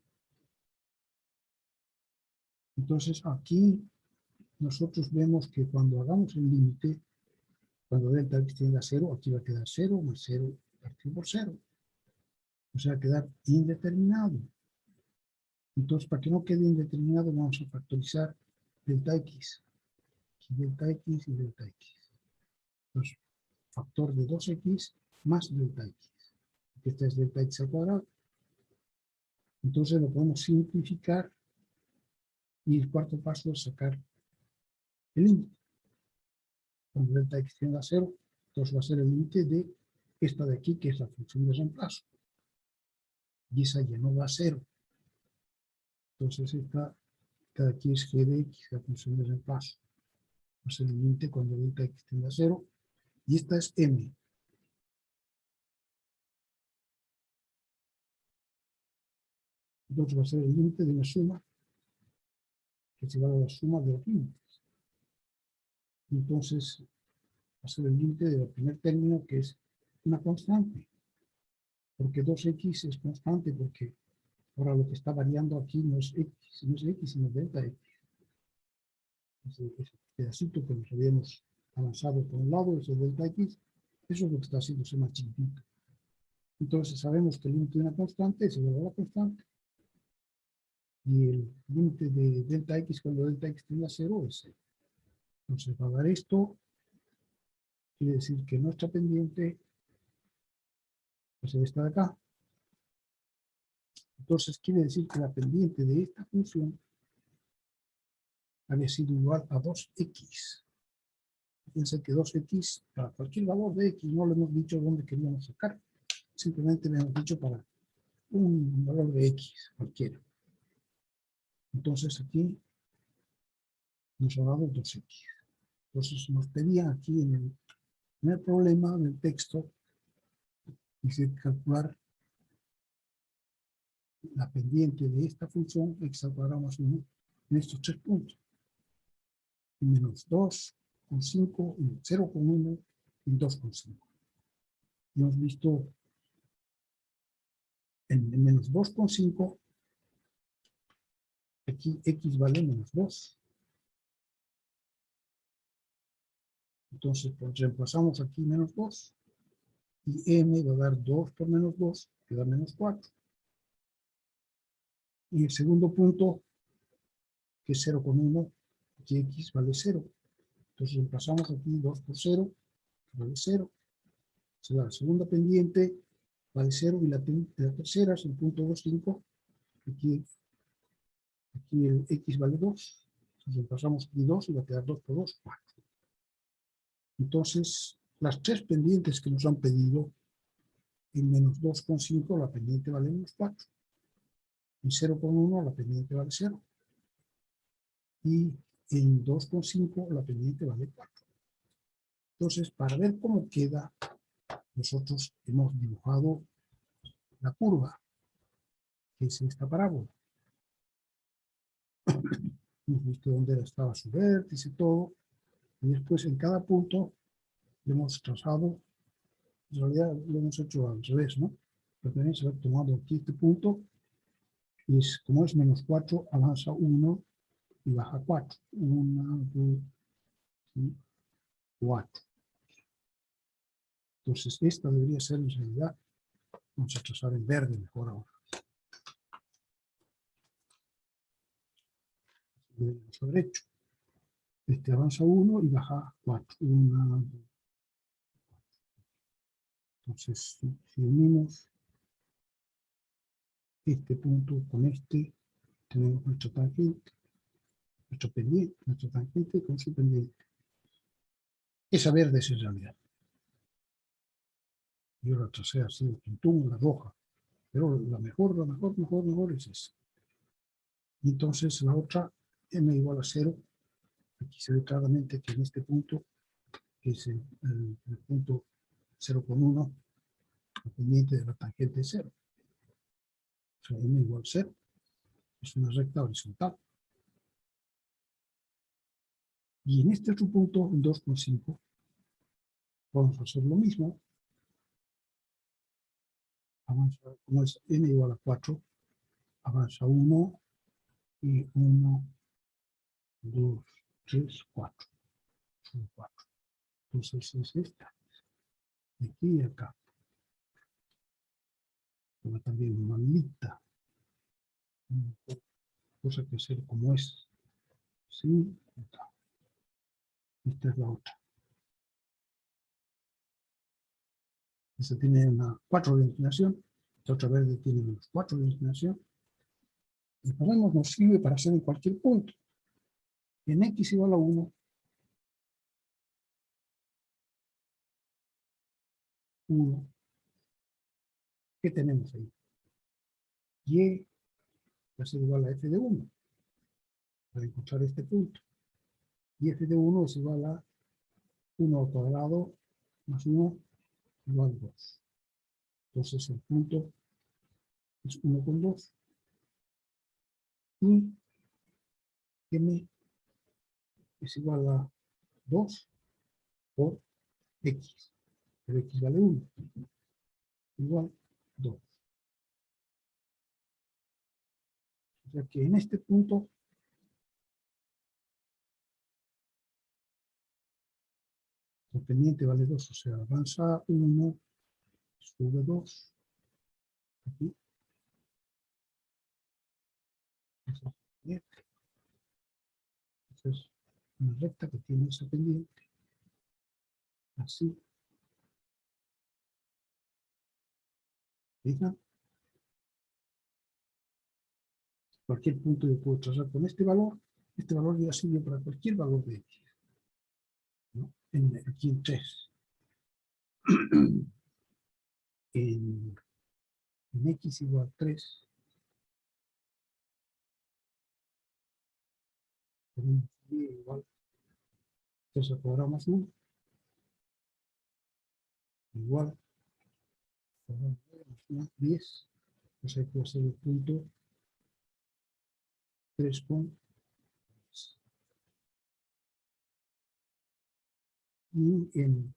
A: Entonces aquí nosotros vemos que cuando hagamos el límite, cuando delta x tiende a 0, aquí va a quedar 0 más 0 partido por 0. O sea, va a quedar indeterminado. Entonces, para que no quede indeterminado, vamos a factorizar delta x. Aquí delta x y delta x. Entonces, factor de 2x más delta x. Esta es delta x al cuadrado. Entonces lo podemos simplificar y el cuarto paso es sacar el límite. Cuando delta x tiende a 0, entonces va a ser el límite de esta de aquí, que es la función de reemplazo. Y esa ya no va a 0. Entonces esta de aquí es g de x, la función de reemplazo. Va a ser el límite cuando delta x tiende a 0. Y esta es m. Entonces va a ser el límite de una suma que es igual a la suma de los límites. Entonces va a ser el límite del primer término, que es una constante. Porque 2x es constante porque Ahora lo que está variando aquí no es X, sino delta X. Ese pedacito que nos habíamos avanzado por un lado, ese delta X, eso es lo que está haciéndose más chiquitito. Entonces sabemos que el límite de una constante es igual a la constante. Y el límite de delta X cuando delta X tiende a 0 es 0. Entonces, para dar esto, quiere decir que nuestra pendiente pues es esta de acá. Entonces, quiere decir que la pendiente de esta función había sido igual a 2x. Fíjense que 2x, para cualquier valor de x, no le hemos dicho dónde queríamos sacar. Simplemente le hemos dicho para un valor de x, cualquiera. Entonces, aquí nos ha dado 2x. Entonces, nos pedía aquí en el problema del texto, dice calcular la pendiente de esta función, x al cuadrado más 1, en estos 3 puntos. Menos 2,5, 0,1 y 2,5. Y hemos visto en menos 2,5, aquí x vale menos 2. Entonces, pues reemplazamos aquí menos 2. Y m va a dar 2 por menos 2, que da menos 4. Y el segundo punto, que es 0,1, aquí x vale 0. Entonces reemplazamos aquí 2 por 0, que vale 0. Se da la segunda pendiente, vale 0, y la tercera es el punto 2,5. Aquí el x vale 2. Entonces reemplazamos aquí 2 y va a quedar 2 por 2, 4. Entonces, las 3 pendientes que nos han pedido, en menos 2,5 la pendiente vale menos 4. En 0,1 la pendiente vale 0. Y en 2,5 la pendiente vale 4. Entonces, para ver cómo queda, nosotros hemos dibujado la curva, que es esta parábola. Hemos visto dónde estaba su vértice y todo. Y después en cada punto le hemos trazado, en realidad lo hemos hecho al revés, ¿no? Pero tenéis que haber tomado aquí este punto, y es, como es menos 4, avanza 1 y baja 4. 1, 2, 4. Entonces esta debería ser en realidad, vamos a trazar en verde mejor ahora. Deberíamos haber hecho. Este avanza 1 y baja 4. 1, 2. Entonces, si unimos este punto con este, tenemos nuestra tangente, nuestro pendiente, nuestra tangente con su pendiente. Esa verde es en realidad. Yo la tracé así, el pintón, la roja. Pero la mejor es esa. Y entonces la otra, m igual a 0. Aquí se ve claramente que en este punto, que es el punto 0,1, la pendiente de la tangente es 0. O sea, m igual a 0. Es una recta horizontal. Y en este otro punto, en 2,5, vamos a hacer lo mismo. Avanza, como es m igual a 4, avanza 1 y 1, 2, 3, 4. Son 4. Entonces es esta. De aquí y acá. Pero también una lista. Cosa que ser como es. Sí, acá. Esta es la otra. Esta tiene una 4 de inclinación. Esta otra verde tiene menos 4 de inclinación. Y podemos nos sirve para hacer en cualquier punto. En x igual a 1. 1. ¿Qué tenemos ahí? Y va a ser igual a f de 1. Para encontrar este punto. Y f de 1 es igual a 1 al cuadrado más 1 igual a 2. Entonces el punto es 1,2. Y m es igual a 2 por x. Pero x vale 1. Igual 2. sea que en este punto el pendiente vale 2, o sea, avanza 1, sube 2, aquí. Esa es una recta que tiene esa pendiente, así. ¿Fijan? Cualquier punto yo puedo trazar con este valor ya sirve para cualquier valor de x, ¿no? Aquí en 3. en x igual 3, tenemos y igual 3 al cuadrado más 1, igual 10, pues hay que hacer el punto 3 con y en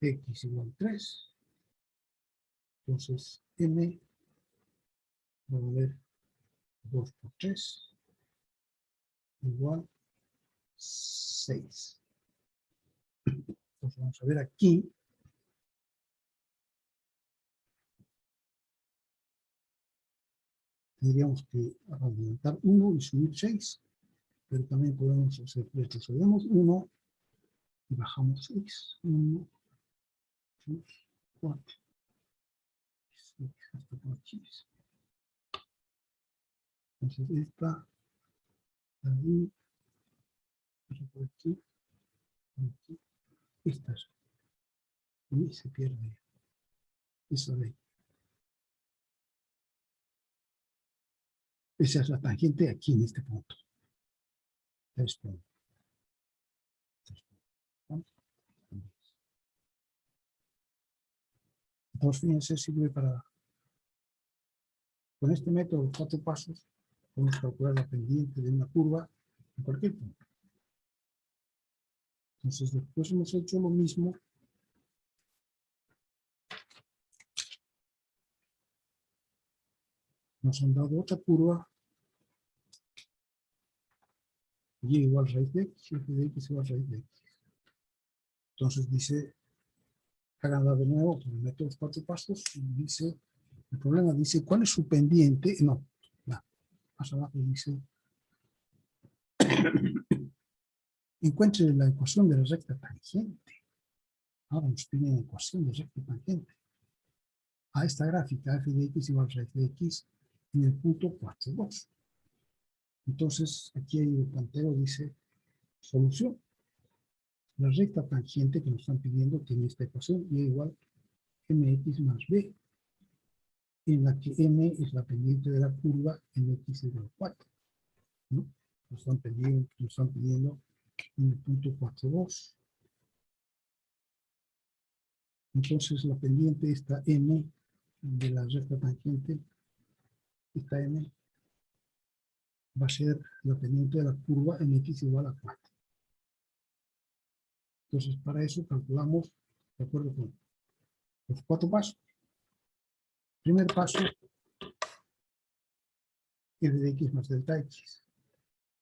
A: x igual 3, entonces m va a valer 2 por 3 igual 6. Entonces vamos a ver aquí. Tendríamos que aumentar 1 y subir 6, pero también podemos hacer retrocedemos 1 y bajamos 6. 1, 2, 4, 6, hasta por aquí. Entonces esta, ahí, por aquí, esta es, y se pierde esa de ahí. Esa es la tangente aquí en este punto. 3 puntos. Entonces, fíjense, sirve para, con este método, los 4 pasos, podemos calcular la pendiente de una curva en cualquier punto. Entonces, después hemos hecho lo mismo nos han dado otra curva y igual raíz de x, y f de x igual raíz de x. Entonces dice, háganla de nuevo, meto los 4 pasos y dice, el problema dice, ¿cuál es su pendiente? No, más abajo dice, encuentre la ecuación de la recta tangente. Ahora nos piden la ecuación de recta tangente a esta gráfica, f de x igual raíz de x en el punto 4, 2. Entonces, aquí hay el planteo, dice, solución. La recta tangente que nos están pidiendo tiene esta ecuación y igual mx más b, en la que m es la pendiente de la curva en x igual 4. ¿No? Nos están pidiendo en el punto 4, 2. Entonces la pendiente, esta m de la recta tangente, esta m va a ser la pendiente de la curva en x igual a 4. Entonces para eso calculamos, de acuerdo con los 4 pasos. Primer paso, f de x más delta x,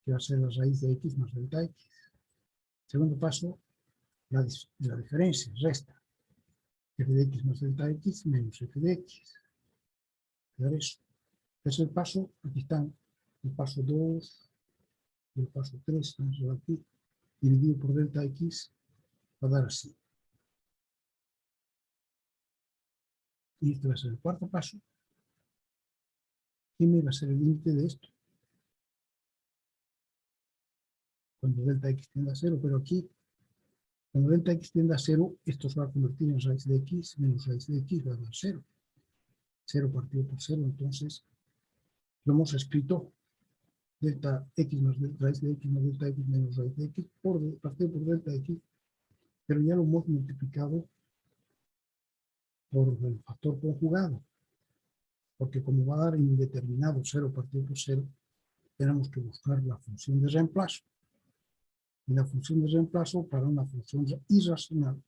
A: que va a ser la raíz de x más delta x. Segundo paso, la diferencia, resta. F de x más delta x menos f de x. Quedar eso. Tercer paso, aquí están el paso 2 y el paso 3, aquí, dividido por delta x, va a dar así. Y este va a ser el cuarto paso. M va a ser el límite de esto. Cuando delta x tiende a 0, pero aquí, cuando delta x tiende a 0, esto se va a convertir en raíz de x menos raíz de x va a dar 0. 0 partido por 0, entonces lo hemos escrito delta x más raíz de x más delta x menos raíz de x partido por delta x, pero ya lo hemos multiplicado por el factor conjugado, porque como va a dar indeterminado 0 partido por 0, tenemos que buscar la función de reemplazo. Y la función de reemplazo para una función irracional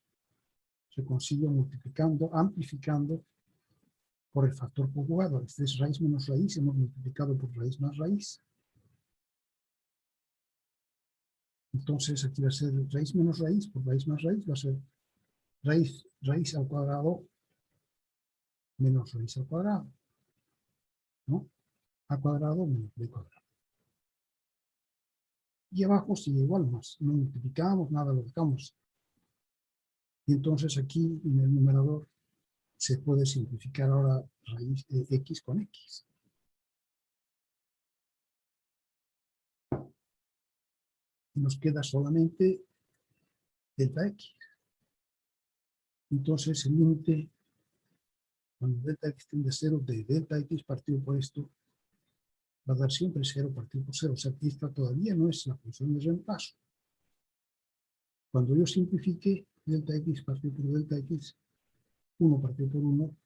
A: se consigue multiplicando, amplificando por el factor conjugado. Este es raíz menos raíz, hemos multiplicado por raíz más raíz. Entonces aquí va a ser raíz menos raíz por raíz más raíz, va a ser raíz al cuadrado menos raíz al cuadrado, ¿no? A cuadrado menos b cuadrado. Y abajo sigue igual, más no multiplicamos, nada lo dejamos. Y entonces aquí en el numerador se puede simplificar ahora raíz de x con x. Y nos queda solamente delta x. Entonces el límite, cuando delta x tiende a 0, de delta x partido por esto, va a dar siempre 0 partido por 0. O sea que esta todavía no es la función de reemplazo. Cuando yo simplifique delta x partido por delta x, 1 partido por 1,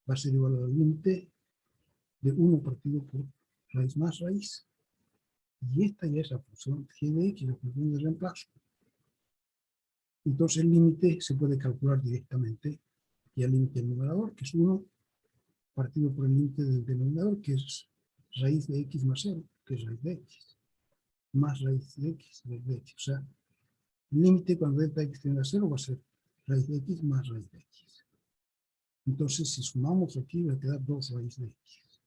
A: va a ser igual al límite de 1 partido por raíz más raíz. Y esta ya es la función g de x, la función de reemplazo. Entonces el límite se puede calcular directamente. Y el límite del numerador, que es 1, partido por el límite del denominador, que es raíz de x más 0, que es raíz de x, más raíz de x, raíz de x. O sea, el límite cuando delta x tiende a 0 va a ser raíz de x más raíz de x. Entonces, si sumamos aquí, va a quedar 2 raíz de x.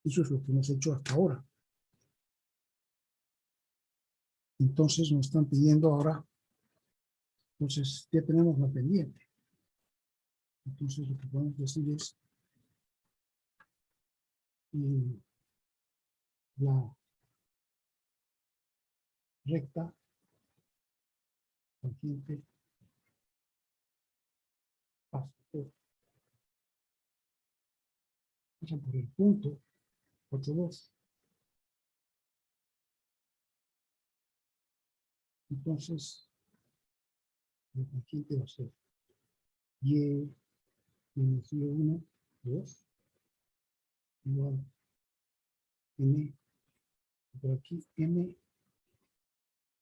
A: Eso es lo que hemos hecho hasta ahora. Entonces, nos están pidiendo ahora, entonces, ya tenemos la pendiente. Entonces, lo que podemos decir es la recta tangente pasa por el punto 8,2. Entonces, la tangente va a ser y menos y1, 2, igual m, por aquí m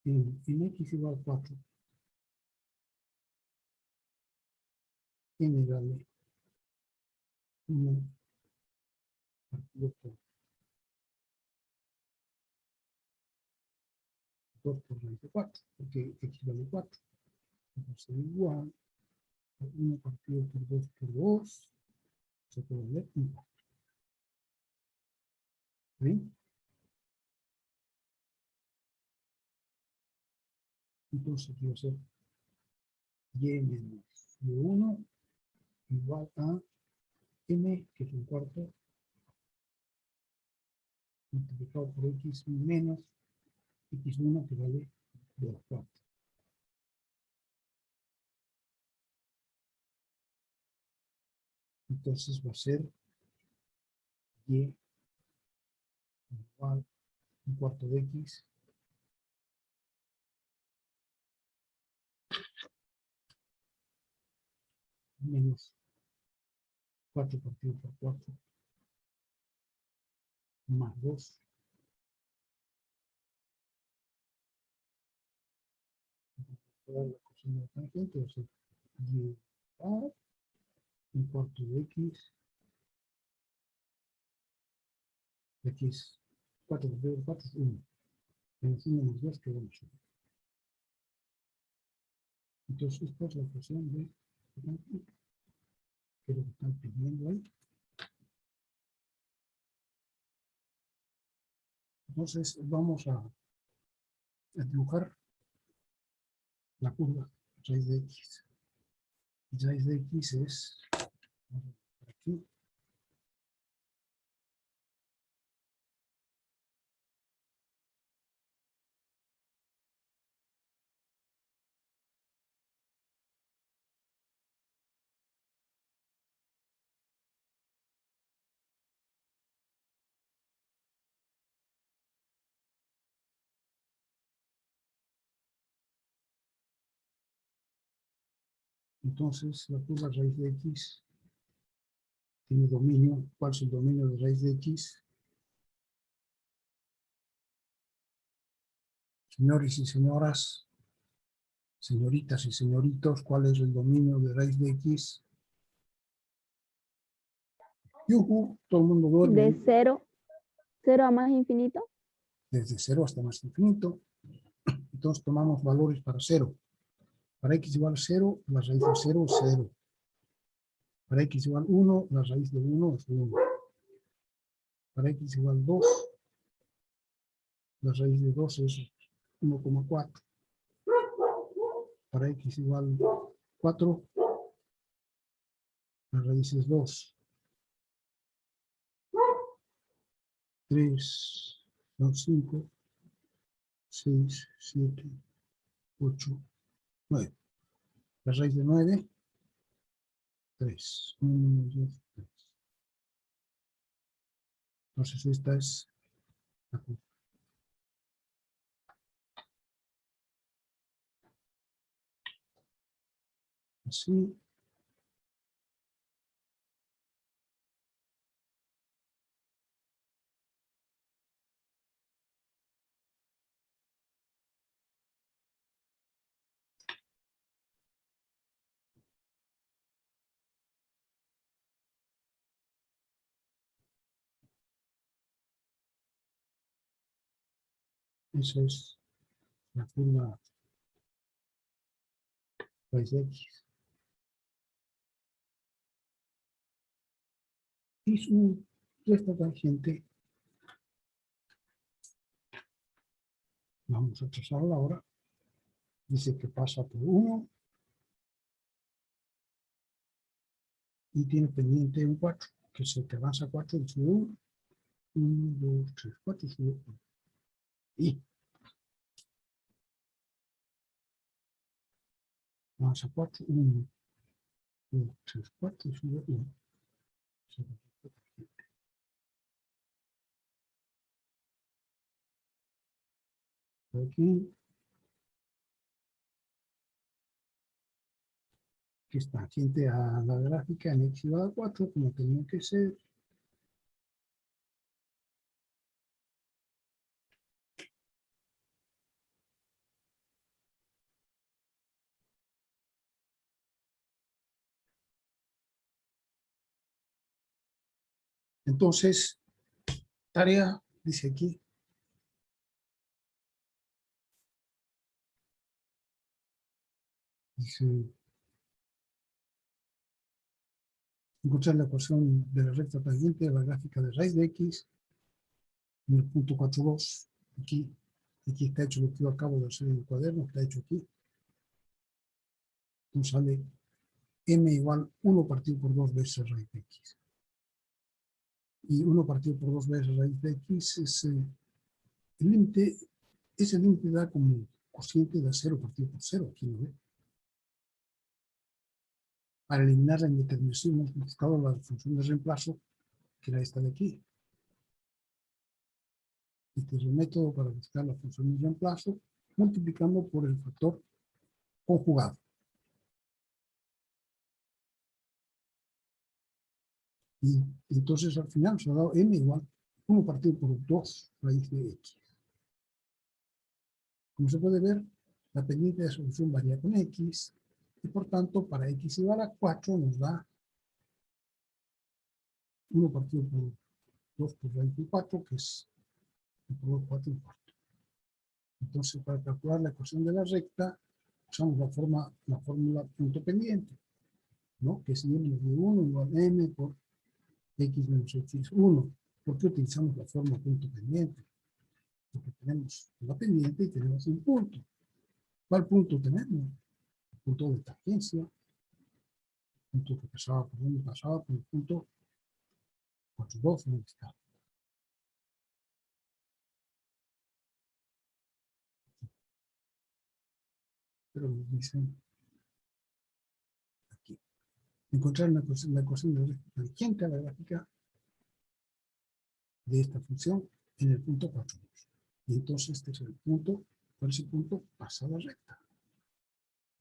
A: en x igual 4, m vale 1 partido por 2 por raíz de 4, porque x vale 4. Entonces igual a 1 partido por 2 por 2, se puede ver un 4. ¿Ven? Entonces aquí va a ser y menos y1 igual a m, que es un cuarto, multiplicado por x menos x1, que vale 2 cuartos. Entonces va a ser y igual un cuarto de x menos 4 partido por 4 más 2 la cosina de tangente va a ser y igual un cuarto de x, x 4 partido por 4 es 1, menos 1 más 2 que da 1. Entonces esta es la ecuación de tangente, que es lo que están pidiendo ahí. Entonces vamos a dibujar la curva raíz de x. Raíz de x es por aquí. Entonces la curva raíz de x tiene dominio. ¿Cuál es el dominio de raíz de x? Señores y señoras, señoritas y señoritos, ¿cuál es el dominio de raíz de x? Yujú, todo el mundo duerme.
B: De 0 a más infinito.
A: Desde 0 hasta más infinito. Entonces tomamos valores para 0. Para x igual a 0, la raíz de 0 es 0. Para x igual a 1, la raíz de 1 es 1. Para x igual a 2, la raíz de 2 es 1,4. Para x igual a 4, la raíz es 2. 3, 5, 6, 7, 8, 9. La raíz de 9, 3. 1, 2, 3. Entonces esta es la curva. Así. Esa es la curva raíz de x. Y su recta tangente, vamos a trazarla ahora. Dice que pasa por 1 y tiene pendiente un 4, que se te avanza 4 y sube 1. 1, 2, 3, 4, sube 1. Y avanza 4, 1, 2, 3, 4 y sube 1. Aquí, que es tangente a la gráfica en x igual a 4, como tenía que ser. Entonces, tarea, dice aquí, dice, encontrar la ecuación de la recta tangente de la gráfica de raíz de x en el punto 4,2. Aquí está hecho lo que yo acabo de hacer en el cuaderno, está hecho aquí. Entonces sale m igual 1 partido por 2 veces raíz de x. Y 1 partido por 2 veces raíz de x es el límite, ese límite da como cociente de 0 partido por 0, aquí lo ve. Para eliminar la indeterminación hemos buscado la función de reemplazo, que era esta de aquí. Este es el método para buscar la función de reemplazo, multiplicando por el factor conjugado. Y entonces al final se ha dado m igual 1 partido por 2 raíz de x. Como se puede ver, la pendiente de solución varía con x, y por tanto para x igual a 4 nos da 1 partido por 2 por raíz de 4, que es 4 y cuarto. Entonces para calcular la ecuación de la recta, usamos la fórmula punto pendiente, ¿no? Que es m de 1 igual a m por x menos x1. ¿Por qué utilizamos la forma punto pendiente? Porque tenemos la pendiente y tenemos un punto. ¿Cuál punto tenemos? El punto de tangencia. El punto que pasaba por donde pasaba por el punto 4,2 en este caso. Pero nos dicen aquí. Encontrar la ecuación de recta tangente a la gráfica de esta función en el punto 4,2. Y entonces este es el punto, por ese punto pasa la recta.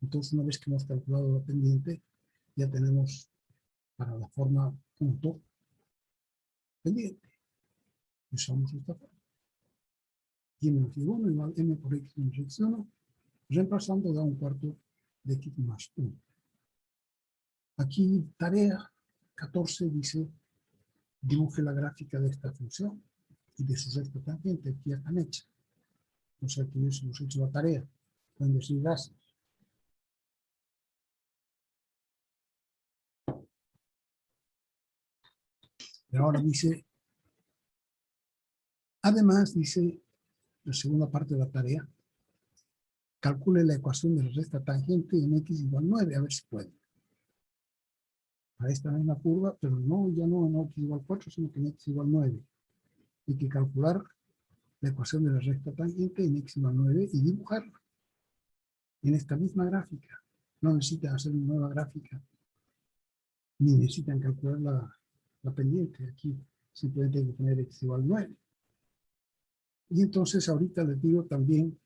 A: Entonces una vez que hemos calculado la pendiente, ya tenemos para la forma punto pendiente. Usamos esta forma. Y menos y1 igual m por x menos x1, reemplazando da un cuarto de x más 1. Aquí tarea 14 dice dibuje la gráfica de esta función y de su recta tangente. Aquí ya están hechas. O sea que yo, si os he hecho la tarea, pueden decir gracias. Y ahora dice, además dice la segunda parte de la tarea, calcule la ecuación de la recta tangente en x igual 9, a ver si puede. Para esta misma curva, pero no, ya no en x igual 4, sino que en x igual 9. Hay que calcular la ecuación de la recta tangente en x igual 9 y dibujarla en esta misma gráfica. No necesitan hacer una nueva gráfica, ni necesitan calcular la pendiente. Aquí simplemente hay que poner x igual 9. Y entonces ahorita les digo también,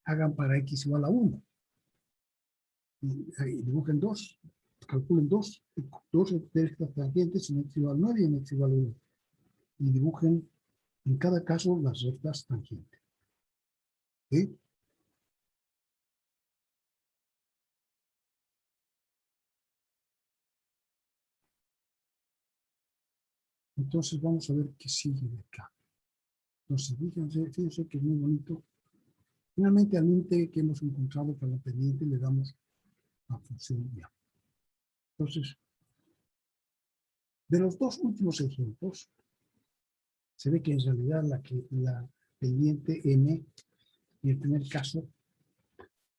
A: hagan para x igual a 1. Y dibujen 2, calculen 2 de estas tangentes en x igual 9 y en x igual 1. Y dibujen en cada caso las rectas tangentes. ¿Sí? Entonces vamos a ver qué sigue de acá. Entonces fíjense que es muy bonito. Finalmente al límite que hemos encontrado para la pendiente le damos la función ya. Entonces, de los dos últimos ejemplos, se ve que en realidad la pendiente m, en el primer caso,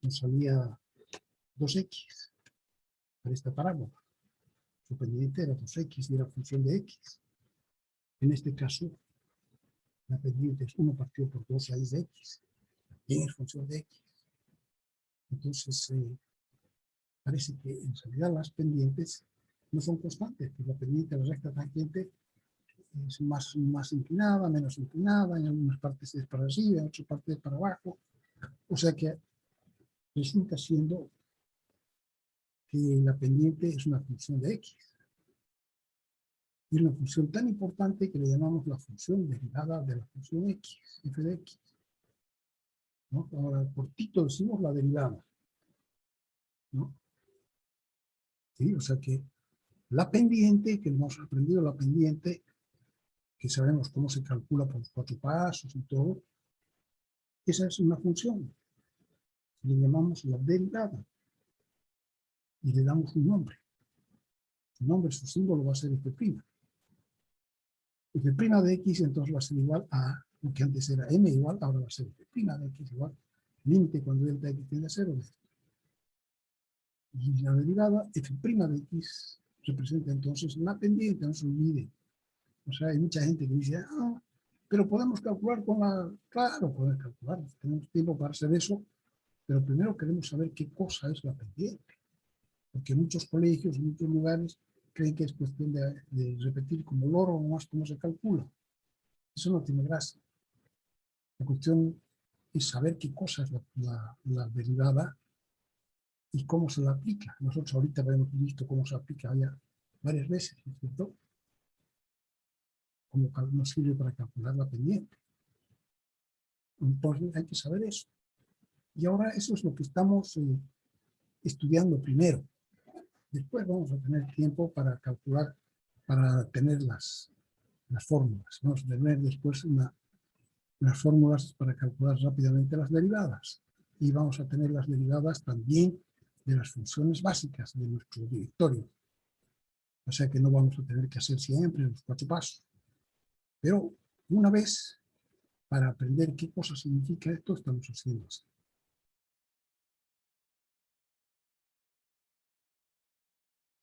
A: nos salía 2x para esta parábola. Su pendiente era 2x y era función de x. En este caso, la pendiente es 1 partido por 2 raíz de x. Y es función de x. Entonces, parece que en realidad las pendientes no son constantes, porque la pendiente de la recta tangente es más inclinada, menos inclinada, en algunas partes es para arriba, en otras partes es para abajo. O sea que resulta siendo que la pendiente es una función de x. Y es una función tan importante que le llamamos la función derivada de la función x, f de x. ¿No? Ahora, cortito decimos la derivada. ¿No? ¿Sí? O sea que la pendiente, que hemos aprendido la pendiente, que sabemos cómo se calcula por los 4 pasos y todo, esa es una función. Le llamamos la derivada. Y le damos un nombre. Su nombre, su símbolo va a ser f'. F' de x entonces va a ser igual a lo que antes era m igual, ahora va a ser f' de x igual, límite cuando delta x tiende a 0. Y la derivada f' de x representa entonces la pendiente, no se olvide. O sea, hay mucha gente que dice, pero podemos calcular con la... Claro, podemos calcular, tenemos tiempo para hacer eso, pero primero queremos saber qué cosa es la pendiente. Porque muchos colegios, en muchos lugares, creen que es cuestión de repetir como loro nomás cómo se calcula. Eso no tiene gracia. La cuestión es saber qué cosa es la derivada y cómo se la aplica. Nosotros ahorita hemos visto cómo se aplica ya varias veces, ¿no es cierto? Cómo nos sirve para calcular la pendiente. Entonces hay que saber eso. Y ahora eso es lo que estamos estudiando primero. Después vamos a tener tiempo para calcular, para tener las fórmulas. Vamos a tener después las fórmulas para calcular rápidamente las derivadas. Y vamos a tener las derivadas también de las funciones básicas de nuestro directorio. O sea que no vamos a tener que hacer siempre los 4 pasos. Pero una vez, para aprender qué cosa significa esto, estamos haciendo así.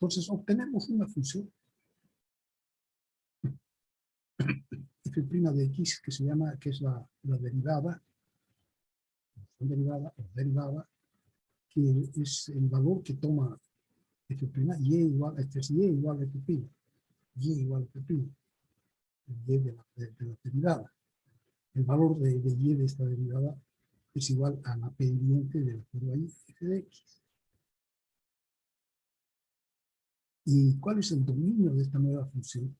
A: Entonces obtenemos una función f' de x que se llama, que es la derivada, que es el valor que toma f', y igual a f', y igual a f', y igual a f', y de la derivada. El valor de y de esta derivada es igual a la pendiente de la curva y f de x. ¿Y cuál es el dominio de esta nueva función?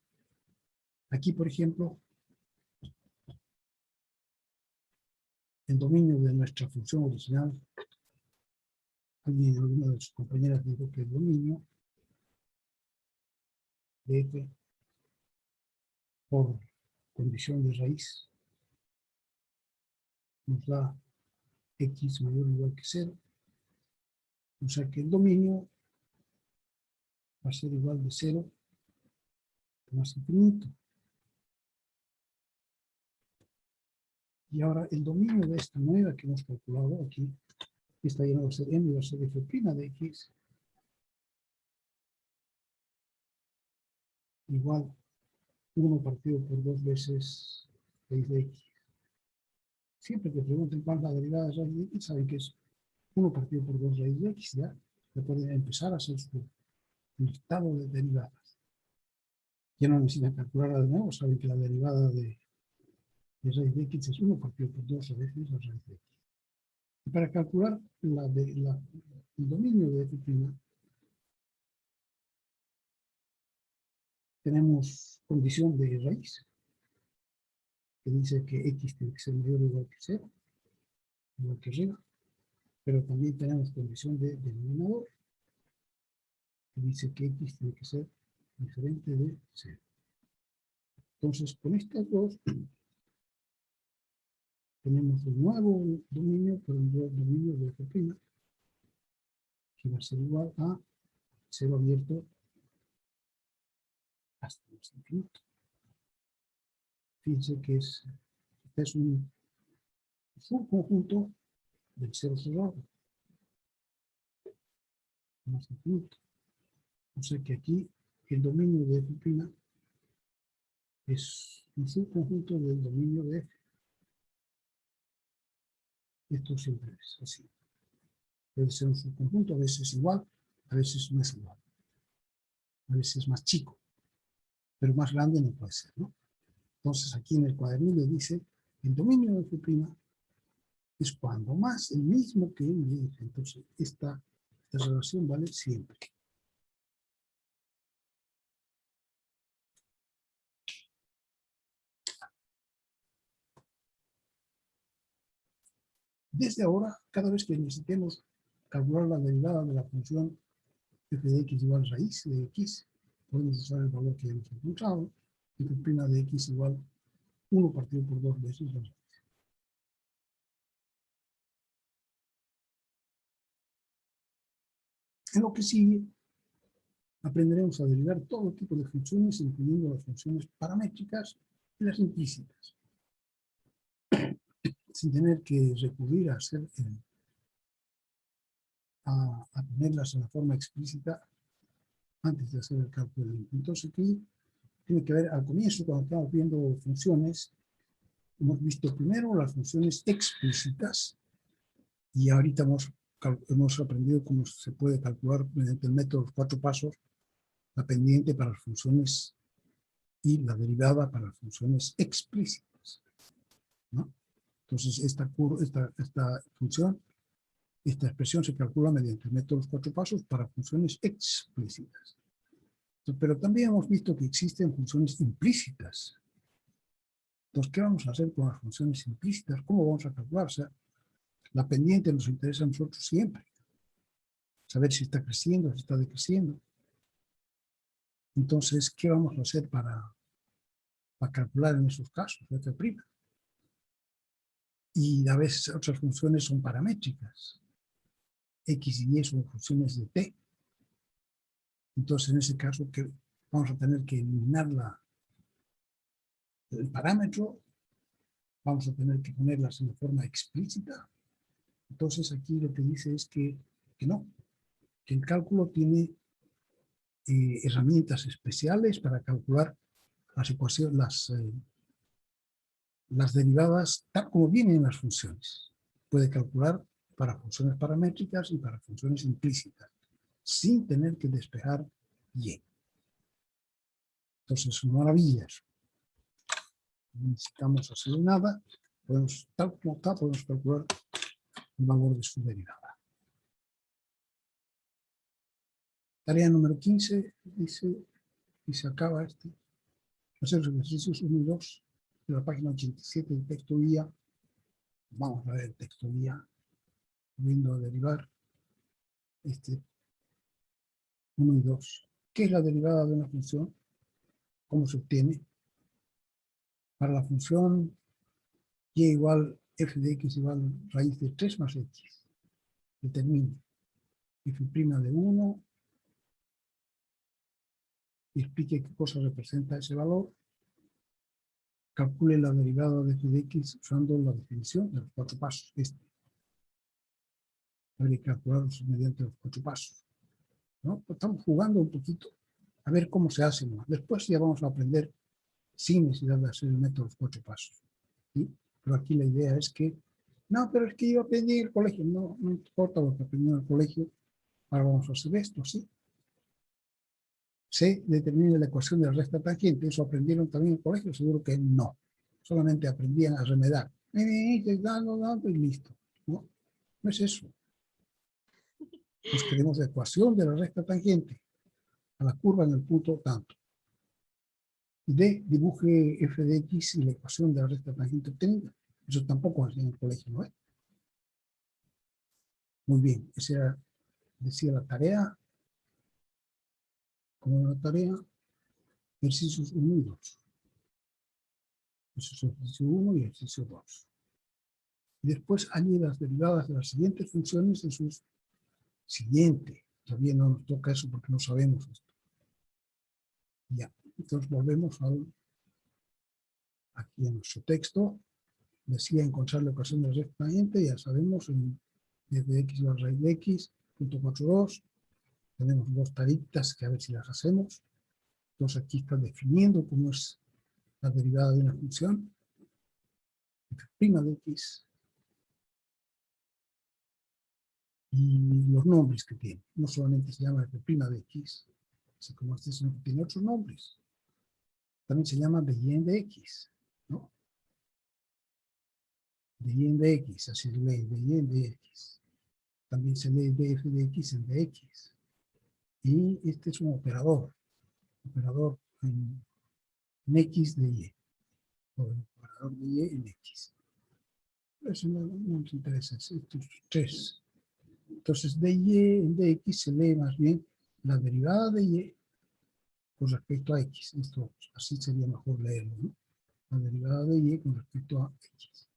A: Aquí, por ejemplo, el dominio de nuestra función original, alguna de sus compañeras dijo que el dominio de f por condición de raíz nos da x mayor o igual que 0. O sea que el dominio va a ser igual de 0 más infinito. Y ahora el dominio de esta nueva que hemos calculado aquí, esta ya no va a ser m, va a ser f' de x, igual 1 partido por 2 veces raíz de x. Siempre que pregunten cuál es la derivada de raíz de x, saben que es 1 partido por 2 raíz de x, ya pueden empezar a hacer su listado de derivadas. Ya no necesitan calcularla de nuevo, saben que la derivada de raíz de x es 1 partido por 2 veces la raíz de x. Y para calcular el dominio de f', tenemos condición de raíz, que dice que x tiene que ser mayor o igual que 0, igual que arriba, pero también tenemos condición de denominador, que dice que x tiene que ser diferente de 0. Entonces, con estas dos, tenemos un nuevo dominio, pero un nuevo dominio de f', que va a ser igual a 0 abierto hasta el infinito. Fíjense que este es un subconjunto del 0 cerrado más infinito. O sea que aquí el dominio de f' es un subconjunto del dominio de f. Esto siempre es así. Puede ser un subconjunto, a veces igual, a veces no es igual. A veces más chico, pero más grande no puede ser, ¿no? Entonces aquí en el cuadernillo dice, el dominio de f' es cuando más el mismo que m de f. Entonces esta relación vale siempre. Desde ahora, cada vez que necesitemos calcular la derivada de la función f de x igual raíz de x, podemos usar el valor que hemos encontrado, f' de x igual 1 partido por 2 veces la raíz. En lo que sigue, aprenderemos a derivar todo tipo de funciones, incluyendo las funciones paramétricas y las implícitas, sin tener que recurrir a ponerlas en la forma explícita antes de hacer el cálculo. Entonces aquí tiene que ver al comienzo, cuando estamos viendo funciones, hemos visto primero las funciones explícitas y ahorita hemos aprendido cómo se puede calcular mediante el método de los 4 pasos la pendiente para las funciones y la derivada para las funciones explícitas, ¿no? Entonces esta función, esta expresión se calcula mediante el método de los 4 pasos para funciones explícitas. Pero también hemos visto que existen funciones implícitas. Entonces, ¿qué vamos a hacer con las funciones implícitas? ¿Cómo vamos a calcular? O sea, la pendiente nos interesa a nosotros siempre. Saber si está creciendo, si está decreciendo. Entonces, ¿qué vamos a hacer para calcular en esos casos? F'. Y a veces otras funciones son paramétricas. X y Y son funciones de t. Entonces, en ese caso, vamos a tener que eliminar el parámetro, vamos a tener que ponerlas en forma explícita. Entonces, aquí lo que dice es que no, que el cálculo tiene herramientas especiales para calcular las ecuaciones, las derivadas tal como vienen en las funciones. Puede calcular para funciones paramétricas y para funciones implícitas, sin tener que despejar y. Entonces, son maravillas. No necesitamos hacer nada, tal como está, podemos calcular el valor de su derivada. Tarea número 15, dice, y se acaba hacer los ejercicios 1 y 2 de la página 87 del texto guía. Vamos a ver el texto guía, viendo a derivar 1 y 2. ¿Qué es la derivada de una función? ¿Cómo se obtiene? para la función y igual f de x igual raíz de 3 más x. Determine f' de 1 y explique qué cosa representa ese valor. Calcule la derivada de f de x usando la definición de los 4 pasos. Hay que calcularlos mediante los 4 pasos, ¿no? Pues estamos jugando un poquito a ver cómo se hace, ¿no? Después ya vamos a aprender sin necesidad de hacer el método de los 4 pasos, ¿sí? Pero aquí la idea es que, no, pero es que yo aprendí en el colegio. No, no importa lo que aprendí en el colegio, ahora vamos a hacer esto, ¿sí? Se determina la ecuación de la recta tangente. ¿Eso aprendieron también en el colegio? Seguro que no. Solamente aprendían a remedar. Y listo. No, no es eso. Nos queremos la ecuación de la recta tangente a la curva en el punto tanto. D, dibuje f de x y la ecuación de la recta tangente obtenida. Eso tampoco hacía en el colegio, ¿no? Muy bien, esa era, decía la tarea. Como la tarea, ejercicios 1 y 2. Eso es ejercicio 1 y ejercicio 2. Y después halle las derivadas de las siguientes funciones en sus siguiente. Todavía no nos toca eso porque no sabemos esto. Ya, entonces volvemos aquí en nuestro texto. Decía encontrar la ecuación de la recta tangente, ya sabemos, en f de x a la raíz de x, punto 42. Tenemos dos taritas que a ver si las hacemos. Entonces aquí está definiendo cómo es la derivada de una función. F' de x. Y los nombres que tiene. No solamente se llama f' de x, así como este, sino que tiene otros nombres. También se llama dn de x, ¿no? Dn de x, así se lee, dn de x. También se lee df de x en dx. Y este es un operador en x de y. O el operador de y en x. Eso no nos interesa, estos tres. Entonces, de y en dx se lee más bien la derivada de y con respecto a x. Esto así sería mejor leerlo, ¿no? La derivada de y con respecto a x.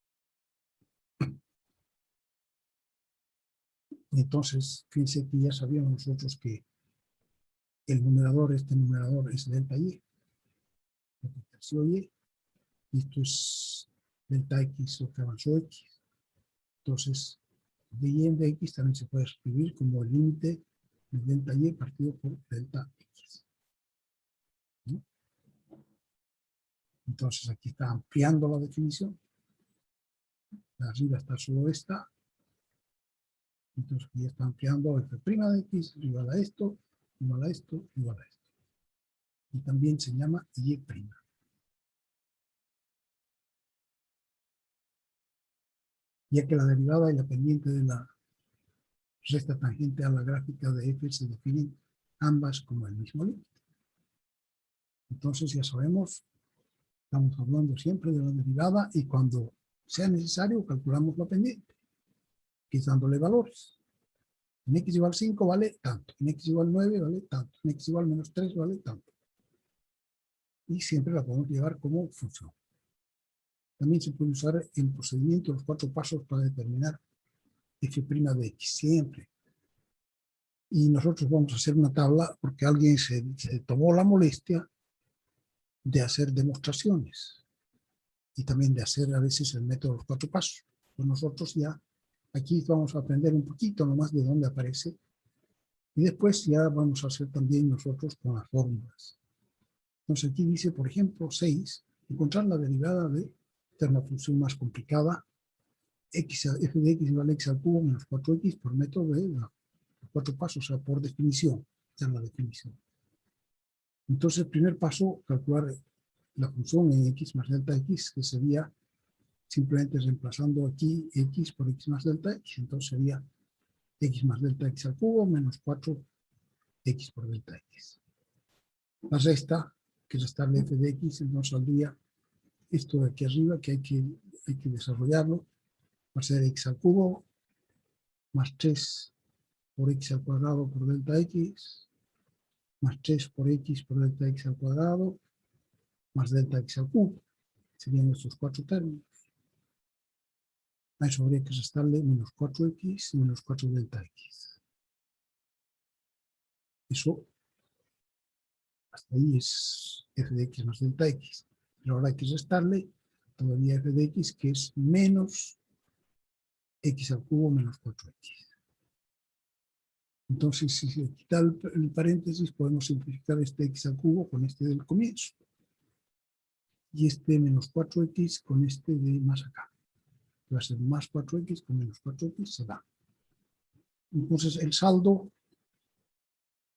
A: Entonces, fíjense que ya sabíamos nosotros que el numerador, este numerador es delta y. Lo que creció y. Esto es delta x, lo que avanzó x. Entonces, de y en de x también se puede escribir como el límite de delta y partido por delta x. ¿No? Entonces, aquí está ampliando la definición. De arriba está solo esta. Entonces, aquí está ampliando f' de x igual a esto, igual a esto, igual a esto. Y también se llama y'. Ya que la derivada y la pendiente de la recta tangente a la gráfica de f se definen ambas como el mismo límite. Entonces ya sabemos, estamos hablando siempre de la derivada y cuando sea necesario calculamos la pendiente, quitándole valores. En x igual 5 vale tanto, en x igual 9 vale tanto, en x igual menos 3 vale tanto. Y siempre la podemos llevar como función. También se puede usar el procedimiento, los 4 pasos para determinar f' de x, siempre. Y nosotros vamos a hacer una tabla porque alguien se tomó la molestia de hacer demostraciones y también de hacer a veces el método de los 4 pasos. Pues nosotros ya aquí vamos a aprender un poquito nomás de dónde aparece y después ya vamos a hacer también nosotros con las fórmulas. Entonces aquí dice, por ejemplo, 6, encontrar la derivada de una función más complicada, f de x igual a x al cubo menos 4x por método de los 4 pasos, o sea, por definición. Esta es la definición. Entonces, el primer paso, calcular la función en x más delta x, que sería simplemente reemplazando aquí x por x más delta x. Entonces sería x más delta x al cubo menos 4x por delta x. La resta, que es restarle f de x, nos saldría esto de aquí arriba, que hay que desarrollarlo. Va a ser x al cubo más 3 por x al cuadrado por delta x, más 3 por x por delta x al cuadrado, más delta x al cubo. serían estos 4 términos. A eso habría que restarle menos 4x y menos 4 delta x. Eso, hasta ahí es f de x más delta x. Pero ahora hay que restarle todavía f de x, que es menos x al cubo menos 4x. Entonces, si se quita el paréntesis, podemos simplificar este x al cubo con este del comienzo. Y este menos 4x con este de más acá. Va a ser más 4x con menos 4x, se da. Entonces, el saldo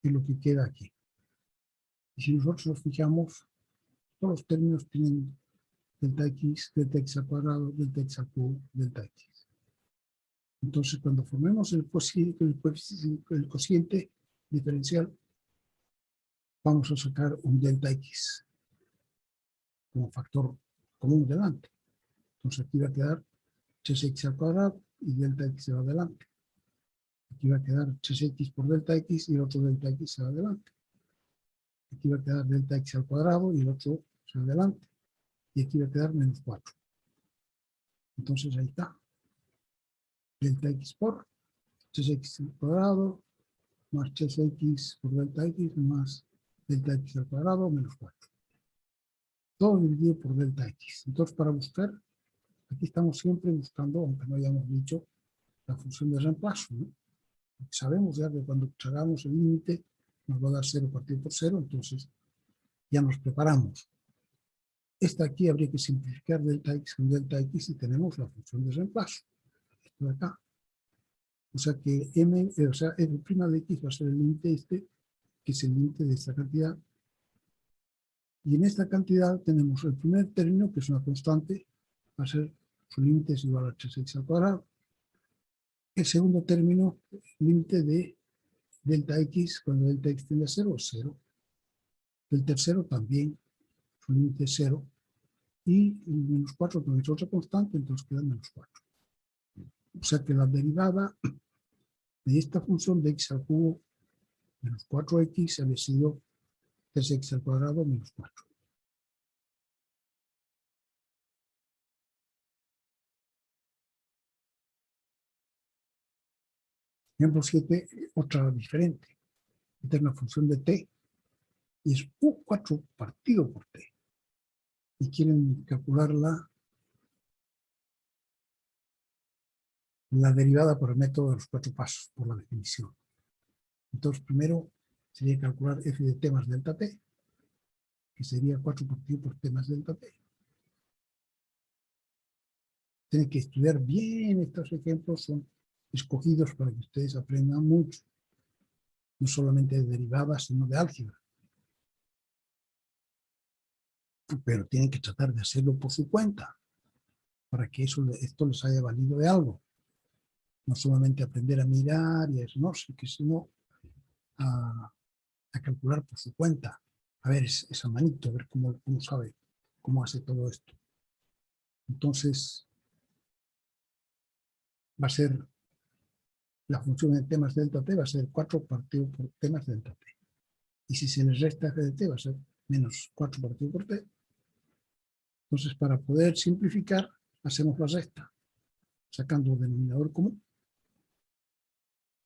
A: es lo que queda aquí. Y si nosotros nos fijamos, todos los términos tienen delta x al cuadrado, delta x al cubo, delta x. Entonces, cuando formemos el cociente diferencial, vamos a sacar un delta x como factor común delante. Entonces, aquí va a quedar 3x al cuadrado y delta x se va adelante. Aquí va a quedar 3x por delta x y el otro delta x se va adelante. Aquí va a quedar delta x al cuadrado y el otro se va adelante. Y aquí va a quedar menos 4. Entonces, ahí está. Delta x por 3x al cuadrado más 3x por delta x más delta x al cuadrado menos 4. Todo dividido por delta x. Entonces, para buscar, aquí estamos siempre buscando, aunque no hayamos dicho, la función de reemplazo, ¿no? Sabemos ya que cuando hagamos el límite nos va a dar 0 partido por 0, entonces ya nos preparamos. Esta aquí habría que simplificar delta x con delta x y tenemos la función de reemplazo. Esto de acá. O sea que f' de x va a ser el límite este, que es el límite de esta cantidad. Y en esta cantidad tenemos el primer término, que es una constante, va a ser su límite es igual a 3x al cuadrado. El segundo término, límite de delta x, cuando delta x tiende a 0, es 0. El tercero también, su límite es 0. Y el menos 4 también es otra constante, entonces queda menos 4. O sea que la derivada de esta función de x al cubo menos 4x había sido 3x al cuadrado menos 4. Ejemplo 7, otra diferente. Esta es una función de t y es u4 partido por t. Y quieren calcular la derivada por el método de los 4 pasos, por la definición. Entonces, primero sería calcular f de t más delta t, que sería 4 partido por t más delta t. Tienen que estudiar bien estos ejemplos, son escogidos para que ustedes aprendan mucho, no solamente de derivadas, sino de álgebra. Pero tienen que tratar de hacerlo por su cuenta, para que esto les haya valido de algo. No solamente aprender a mirar y a eso, no, sino a calcular por su cuenta. A ver esa manito, a ver cómo sabe, cómo hace todo esto. Entonces, va a ser la función de t más delta t va a ser 4 partido por t más delta t. Y si se les resta f de t va a ser menos 4 partido por t. Entonces, para poder simplificar, hacemos la resta, sacando el denominador común,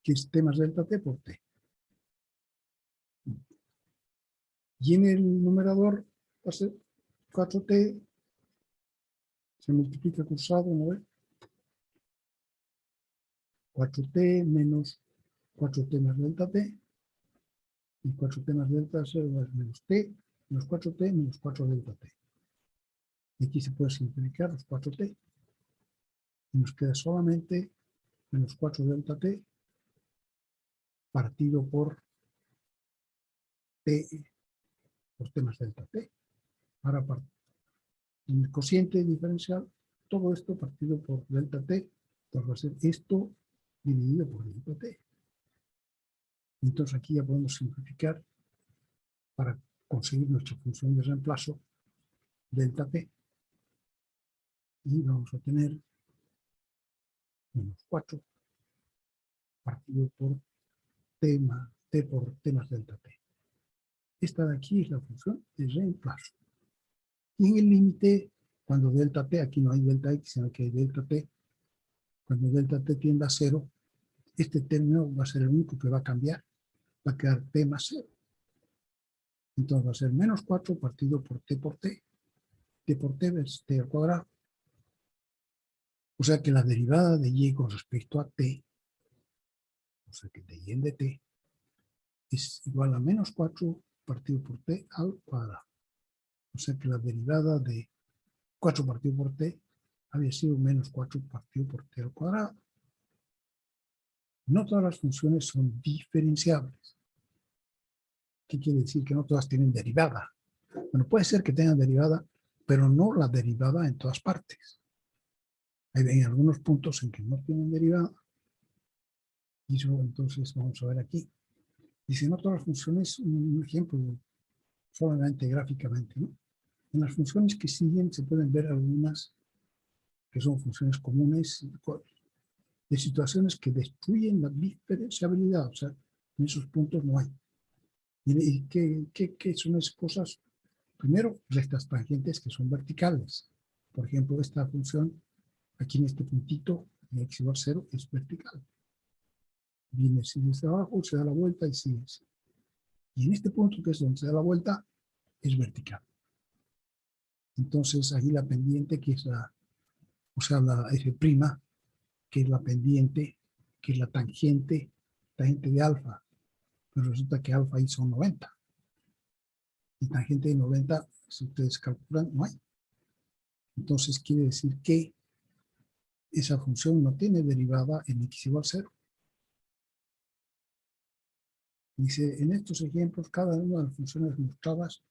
A: que es t más delta t por t. Y en el numerador va a ser 4t, se multiplica cruzado, ¿no ve? 4t menos 4t más delta t, y 4t más delta t menos t, menos 4t menos 4 delta t. Y aquí se puede simplificar los 4t, y nos queda solamente menos 4 delta t partido por t más delta t. Ahora, en el cociente diferencial, todo esto partido por delta t, entonces va a ser esto dividido por delta t. Entonces aquí ya podemos simplificar para conseguir nuestra función de reemplazo delta t. Y vamos a tener menos 4 partido por t por t más delta t. Esta de aquí es la función de reemplazo. Y en el límite Cuando delta t, aquí no hay delta x, sino que hay delta t. Cuando delta t tiende a 0, este término va a ser el único que va a cambiar. Va a quedar t más 0. Entonces va a ser menos 4 partido por t por t. T por t es t al cuadrado. O sea que la derivada de y con respecto a t, o sea que de y en de t, es igual a menos 4 partido por t al cuadrado. O sea que la derivada de 4 partido por t había sido menos 4 partido por t al cuadrado. No todas las funciones son diferenciables. ¿Qué quiere decir? Que no todas tienen derivada. Bueno, puede ser que tengan derivada, pero no la derivada en todas partes. Hay algunos puntos en que no tienen derivada. Y eso entonces vamos a ver aquí. Dice, no todas las funciones, un ejemplo solamente gráficamente, ¿no? En las funciones que siguen se pueden ver algunas que son funciones comunes de situaciones que destruyen la diferenciabilidad. O sea, en esos puntos no hay. ¿Y qué son esas cosas? Primero, rectas tangentes que son verticales. Por ejemplo, esta función, aquí en este puntito, en x igual a 0, es vertical. Viene así desde abajo, se da la vuelta y sigue así. Y en este punto, que es donde se da la vuelta, es vertical. Entonces, ahí la pendiente, que es la, o sea, la f', que es la pendiente, que es la tangente de alfa. Pero resulta que alfa ahí son 90. Y tangente de 90, si ustedes calculan, no hay. Entonces, quiere decir que esa función no tiene derivada en x igual a 0. Dice, en estos ejemplos, cada una de las funciones mostradas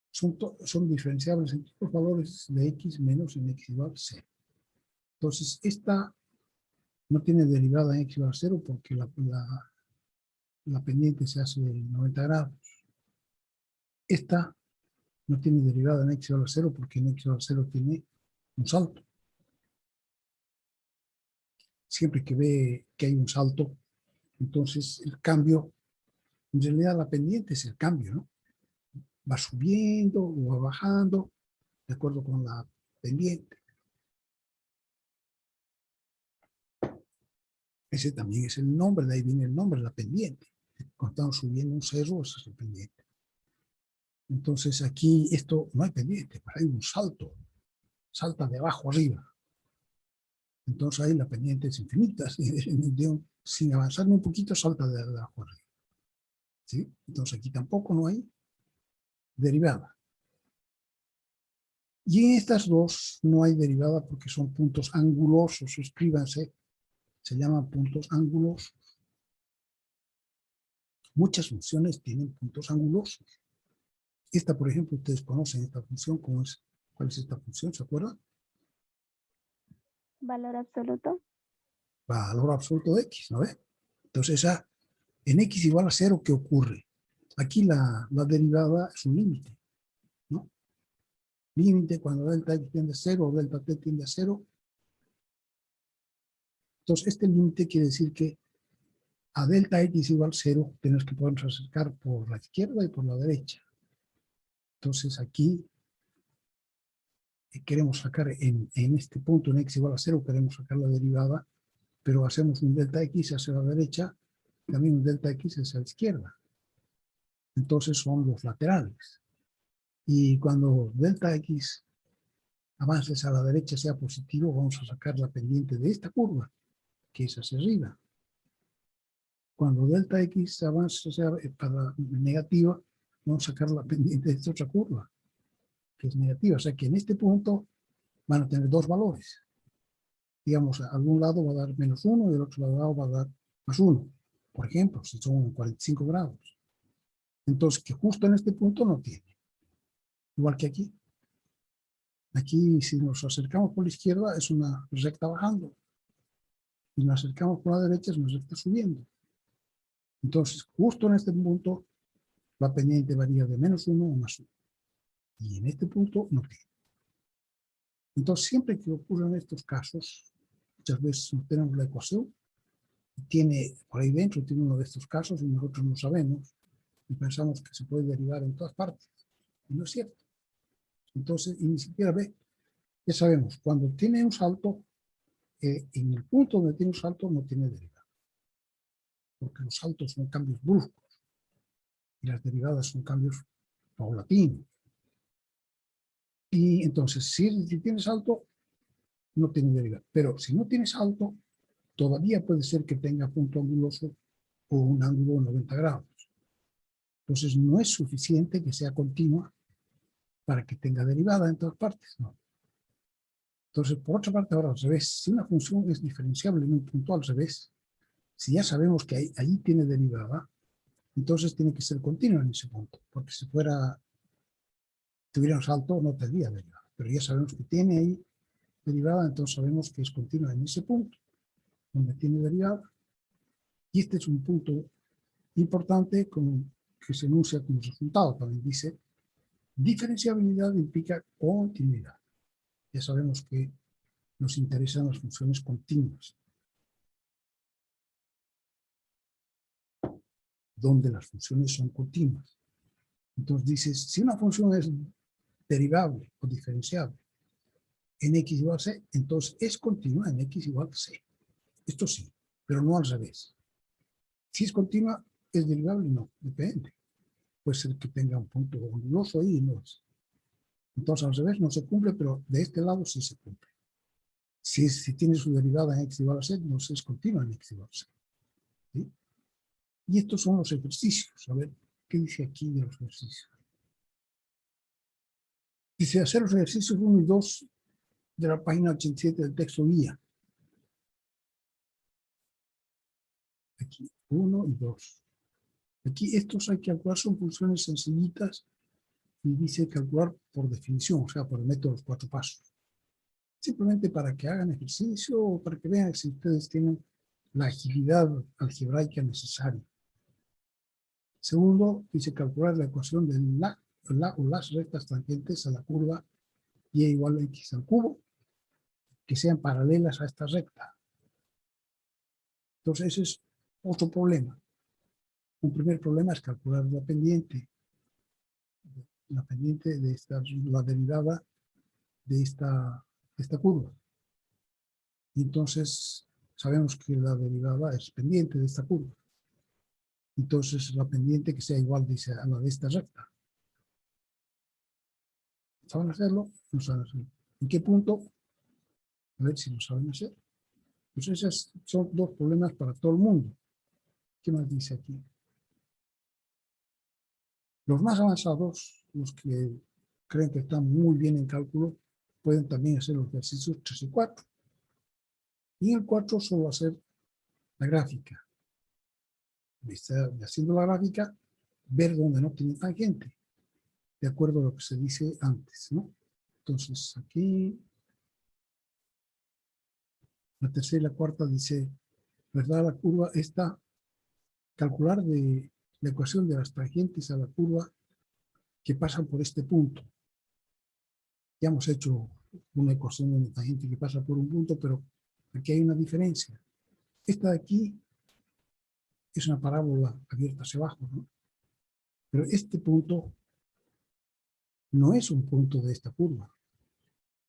A: son diferenciables entre los valores de x menos en x igual a 0. Entonces, esta no tiene derivada en x igual a 0 porque la pendiente se hace de 90 grados. Esta no tiene derivada en x igual a 0 porque en x igual a 0 tiene un salto. Siempre que ve que hay un salto, entonces el cambio, en realidad la pendiente es el cambio, ¿no? Va subiendo o va bajando de acuerdo con la pendiente. Ese también es el nombre, de ahí viene el nombre, la pendiente. Cuando estamos subiendo un cerro, esa es la pendiente. Entonces aquí esto no hay pendiente, pero hay un salto. Salta de abajo arriba. Entonces ahí la pendiente es infinita. Sin avanzar ni un poquito, salta de abajo arriba. ¿Sí? Entonces aquí tampoco no hay derivada. Y en estas dos no hay derivada porque son puntos angulosos. Escríbanse, se llaman puntos angulosos. Muchas funciones tienen puntos angulosos. Esta, por ejemplo, ustedes conocen esta función. ¿Cuál es esta función? ¿Se acuerdan?
B: Valor absoluto.
A: Valor absoluto de x, ¿no ve? Entonces, en x igual a 0, ¿qué ocurre? Aquí la derivada es un límite, ¿no? Límite cuando delta x tiende a 0 o delta t tiende a 0. Entonces, este límite quiere decir que a delta x igual a 0 tenemos que podernos acercar por la izquierda y por la derecha. Entonces, aquí queremos sacar en este punto, en x igual a 0, queremos sacar la derivada, pero hacemos un delta x hacia la derecha, también un delta x hacia la izquierda. Entonces son los laterales. Y cuando delta x avance hacia la derecha sea positivo, vamos a sacar la pendiente de esta curva, que es hacia arriba. Cuando delta x avance hacia para negativa, vamos a sacar la pendiente de esta otra curva, que es negativa. O sea que en este punto van a tener dos valores. Digamos, a algún lado va a dar menos 1 y al otro lado va a dar más 1. Por ejemplo, si son 45 grados. Entonces, que justo en este punto no tiene. Igual que aquí. Aquí, si nos acercamos por la izquierda, es una recta bajando. Si nos acercamos por la derecha, es una recta subiendo. Entonces, justo en este punto, la pendiente varía de menos 1 a más 1. Y en este punto no tiene. Entonces, siempre que ocurran estos casos, muchas veces tenemos la ecuación, y tiene, por ahí dentro tiene uno de estos casos y nosotros no sabemos, y pensamos que se puede derivar en todas partes. Y no es cierto. Entonces, y ni siquiera ve, Ya sabemos, cuando tiene un salto, en el punto donde tiene un salto no tiene derivada. Porque los saltos son cambios bruscos y las derivadas son cambios paulatinos. Y entonces, si tiene salto, no tiene derivada. Pero si no tiene salto, todavía puede ser que tenga punto anguloso o un ángulo de 90 grados. Entonces, no es suficiente que sea continua para que tenga derivada en todas partes, ¿no? Entonces, por otra parte, ahora al revés, si una función es diferenciable en un punto al revés, si ya sabemos que ahí tiene derivada, entonces tiene que ser continua en ese punto, porque si tuviera un salto no tendría derivada, pero ya sabemos que tiene ahí derivada, entonces sabemos que es continua en ese punto, donde tiene derivada, y este es un punto importante que se enuncia como resultado, también dice, diferenciabilidad implica continuidad. Ya sabemos que nos interesan las funciones continuas, donde las funciones son continuas. Entonces dices, si una función es derivable o diferenciable en x igual a c, entonces es continua en x igual a c. Esto sí, pero no al revés. Si es continua, ¿es derivable? No, depende. Puede ser que tenga un punto anguloso ahí y no es. Entonces al revés no se cumple, pero de este lado sí se cumple. Si tiene su derivada en x igual a c, entonces es continua en x igual a c. ¿Sí? Y estos son los ejercicios. A ver, ¿qué dice aquí de los ejercicios? Dice hacer los ejercicios 1 y 2 de la página 87 del texto guía. Aquí, 1 y 2. Aquí estos hay que calcular, son funciones sencillitas y dice calcular por definición, o sea, por el método de los 4 pasos. Simplemente para que hagan ejercicio o para que vean si ustedes tienen la agilidad algebraica necesaria. Segundo, dice calcular la ecuación de la o las rectas tangentes a la curva y igual a x al cubo, que sean paralelas a esta recta. Entonces ese es otro problema. Un primer problema es calcular la pendiente de esta, la derivada de esta curva. Y entonces sabemos que la derivada es pendiente de esta curva. Entonces la pendiente que sea igual dice, a la de esta recta. ¿Saben hacerlo? No saben hacerlo. ¿En qué punto? A ver si lo saben hacer. Pues esos son dos problemas para todo el mundo. ¿Qué más dice aquí? Los más avanzados, los que creen que están muy bien en cálculo, pueden también hacer los ejercicios 3 y 4. Y en el 4 solo hacer la gráfica. Haciendo la gráfica, ver dónde no tiene tangente, de acuerdo a lo que se dice antes, ¿no? Entonces, aquí, la tercera y la cuarta dice, ¿verdad? La curva está, calcular de la ecuación de las tangentes a la curva que pasan por este punto. Ya hemos hecho una ecuación de una tangente que pasa por un punto, pero aquí hay una diferencia. Esta de aquí es una parábola abierta hacia abajo, ¿no? Pero este punto no es un punto de esta curva,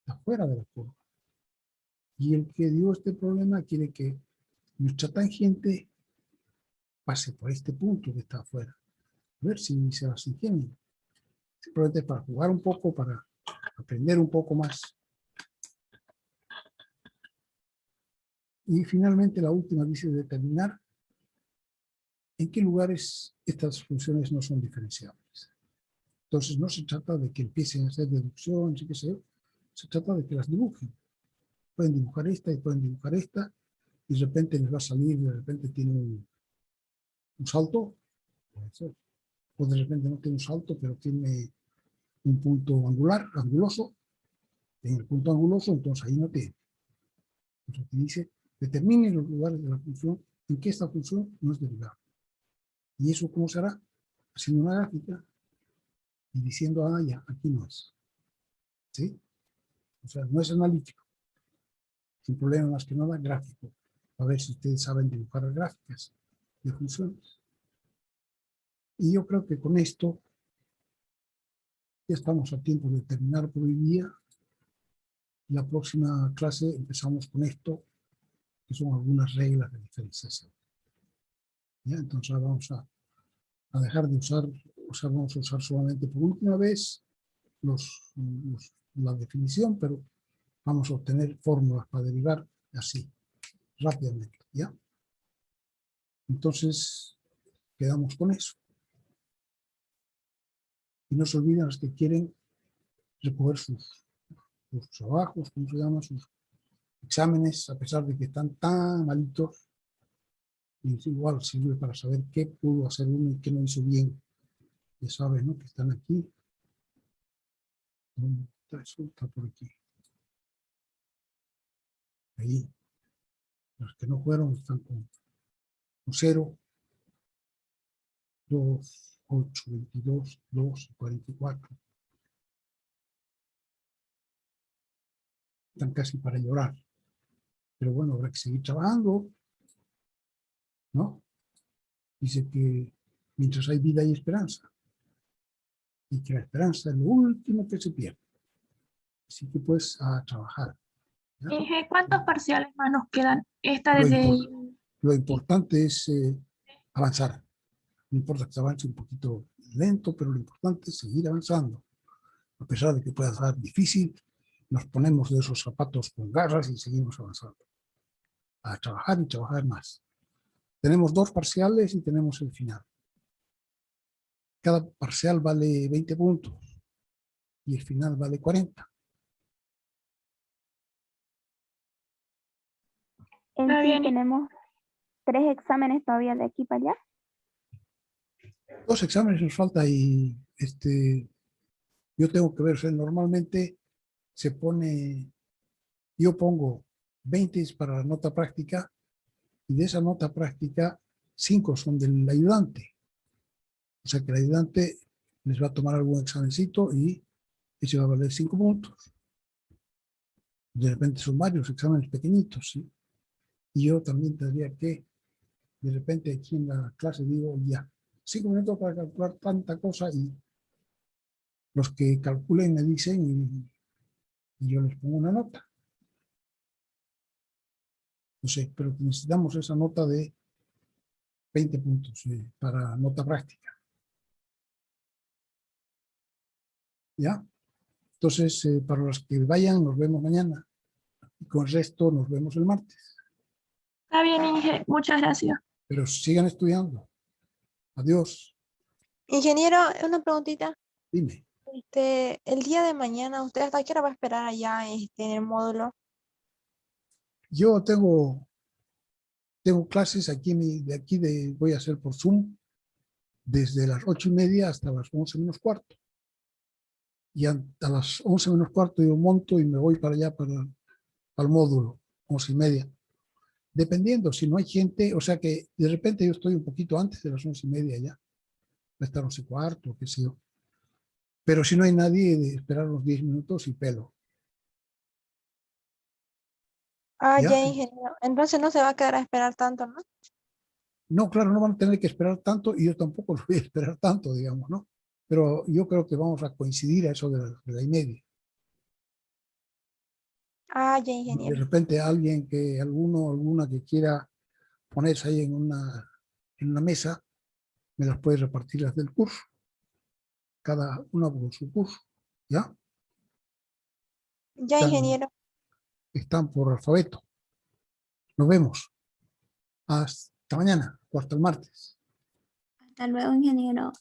A: está fuera de la curva. Y el que dio este problema quiere que nuestra tangente pase por este punto que está afuera. A ver si se las ingenian. Simplemente para jugar un poco, para aprender un poco más. Y finalmente la última dice determinar en qué lugares estas funciones no son diferenciables. Entonces no se trata de que empiecen a hacer deducciones, qué sé yo. Se trata de que las dibujen. Pueden dibujar esta y pueden dibujar esta, y de repente les va a salir, de repente tiene un salto, puede ser. O de repente no tiene un salto, pero tiene un punto anguloso, en el punto anguloso, entonces ahí no tiene. Entonces aquí dice, determine los lugares de la función en que esta función no es derivable. ¿Y eso cómo se hará? Haciendo una gráfica y diciendo, ah, ya, aquí no es. ¿Sí? O sea, no es analítico. Es un problema más que nada gráfico. A ver si ustedes saben dibujar gráficas de funciones. Y yo creo que con esto ya estamos a tiempo de terminar por hoy día. La próxima clase empezamos con esto, que son algunas reglas de diferenciación. ¿Ya? Entonces ahora vamos a dejar de usar, o sea, vamos a usar solamente por última vez la definición, pero vamos a obtener fórmulas para derivar así, rápidamente. ¿Ya? Entonces, quedamos con eso. Y no se olviden los que quieren recoger sus trabajos, ¿cómo se llama? Sus exámenes, a pesar de que están tan malitos, igual sirve para saber qué pudo hacer uno y qué no hizo bien. Ya sabes, ¿no? Que están aquí. Eso está por aquí. Ahí. Los que no fueron están con 0, 2, 8, 22, 2, 44. Están casi para llorar. Pero bueno, habrá que seguir trabajando, ¿no? Dice que mientras hay vida hay esperanza. Y que la esperanza es lo último que se pierde. Así que pues a trabajar. ¿Ya?
C: Inge, ¿cuántos parciales más nos quedan? Esta
A: Lo,
C: desde...
A: lo importante es avanzar. No importa que se avance un poquito lento, pero lo importante es seguir avanzando. A pesar de que pueda ser difícil, nos ponemos de esos zapatos con garras y seguimos avanzando. A trabajar y trabajar más. Tenemos 2 parciales y tenemos el final. Cada parcial vale 20 puntos y el final vale 40.
B: En
C: Está
B: sí
C: bien.
B: tenemos 3 exámenes todavía de aquí para allá.
A: 2 exámenes nos falta y yo tengo que ver, o sea, normalmente se pone, yo pongo 20 para la nota práctica y de esa nota práctica 5 son del ayudante. O sea que el ayudante les va a tomar algún examencito y ese va a valer 5 puntos. De repente son varios exámenes pequeñitos, ¿sí? Y yo también tendría que, de repente aquí en la clase digo, ya, 5 minutos para calcular tanta cosa y los que calculen me dicen y yo les pongo una nota. No sé, pero necesitamos esa nota de 20 puntos para nota práctica. ¿Ya? Entonces, para los que vayan, nos vemos mañana. Y con el resto nos vemos el martes.
C: Está bien, Inge, muchas gracias.
A: Pero sigan estudiando. Adiós.
D: Ingeniero, una preguntita.
A: Dime.
D: El día de mañana, ¿usted hasta qué hora va a esperar allá en el módulo?
A: Yo tengo clases aquí, voy a hacer por Zoom desde las 8:30 hasta las 11 menos cuarto. Y a las 11 menos cuarto yo monto y me voy para allá, para el módulo, 11:30. Dependiendo, si no hay gente, o sea que de repente yo estoy un poquito antes de las 11:30 ya. Va a estar 11:15, qué sé yo. Pero si no hay nadie, de esperar unos 10 minutos y pelo.
D: Ah,
A: ¿Ya?
D: ya, ingeniero. Entonces no se va a quedar a esperar tanto, ¿no?
A: No, claro, no van a tener que esperar tanto y yo tampoco lo voy a esperar tanto, digamos, ¿no? Pero yo creo que vamos a coincidir a eso de la 1:30.
D: Ah, ya,
A: De
D: ingeniero.
A: repente alguna que quiera ponerse ahí en una mesa, me las puede repartir las del curso. Cada una por su curso, ¿ya?
D: Ya, ingeniero.
A: Están por alfabeto. Nos vemos. Hasta mañana o hasta el martes.
G: Hasta luego, ingeniero.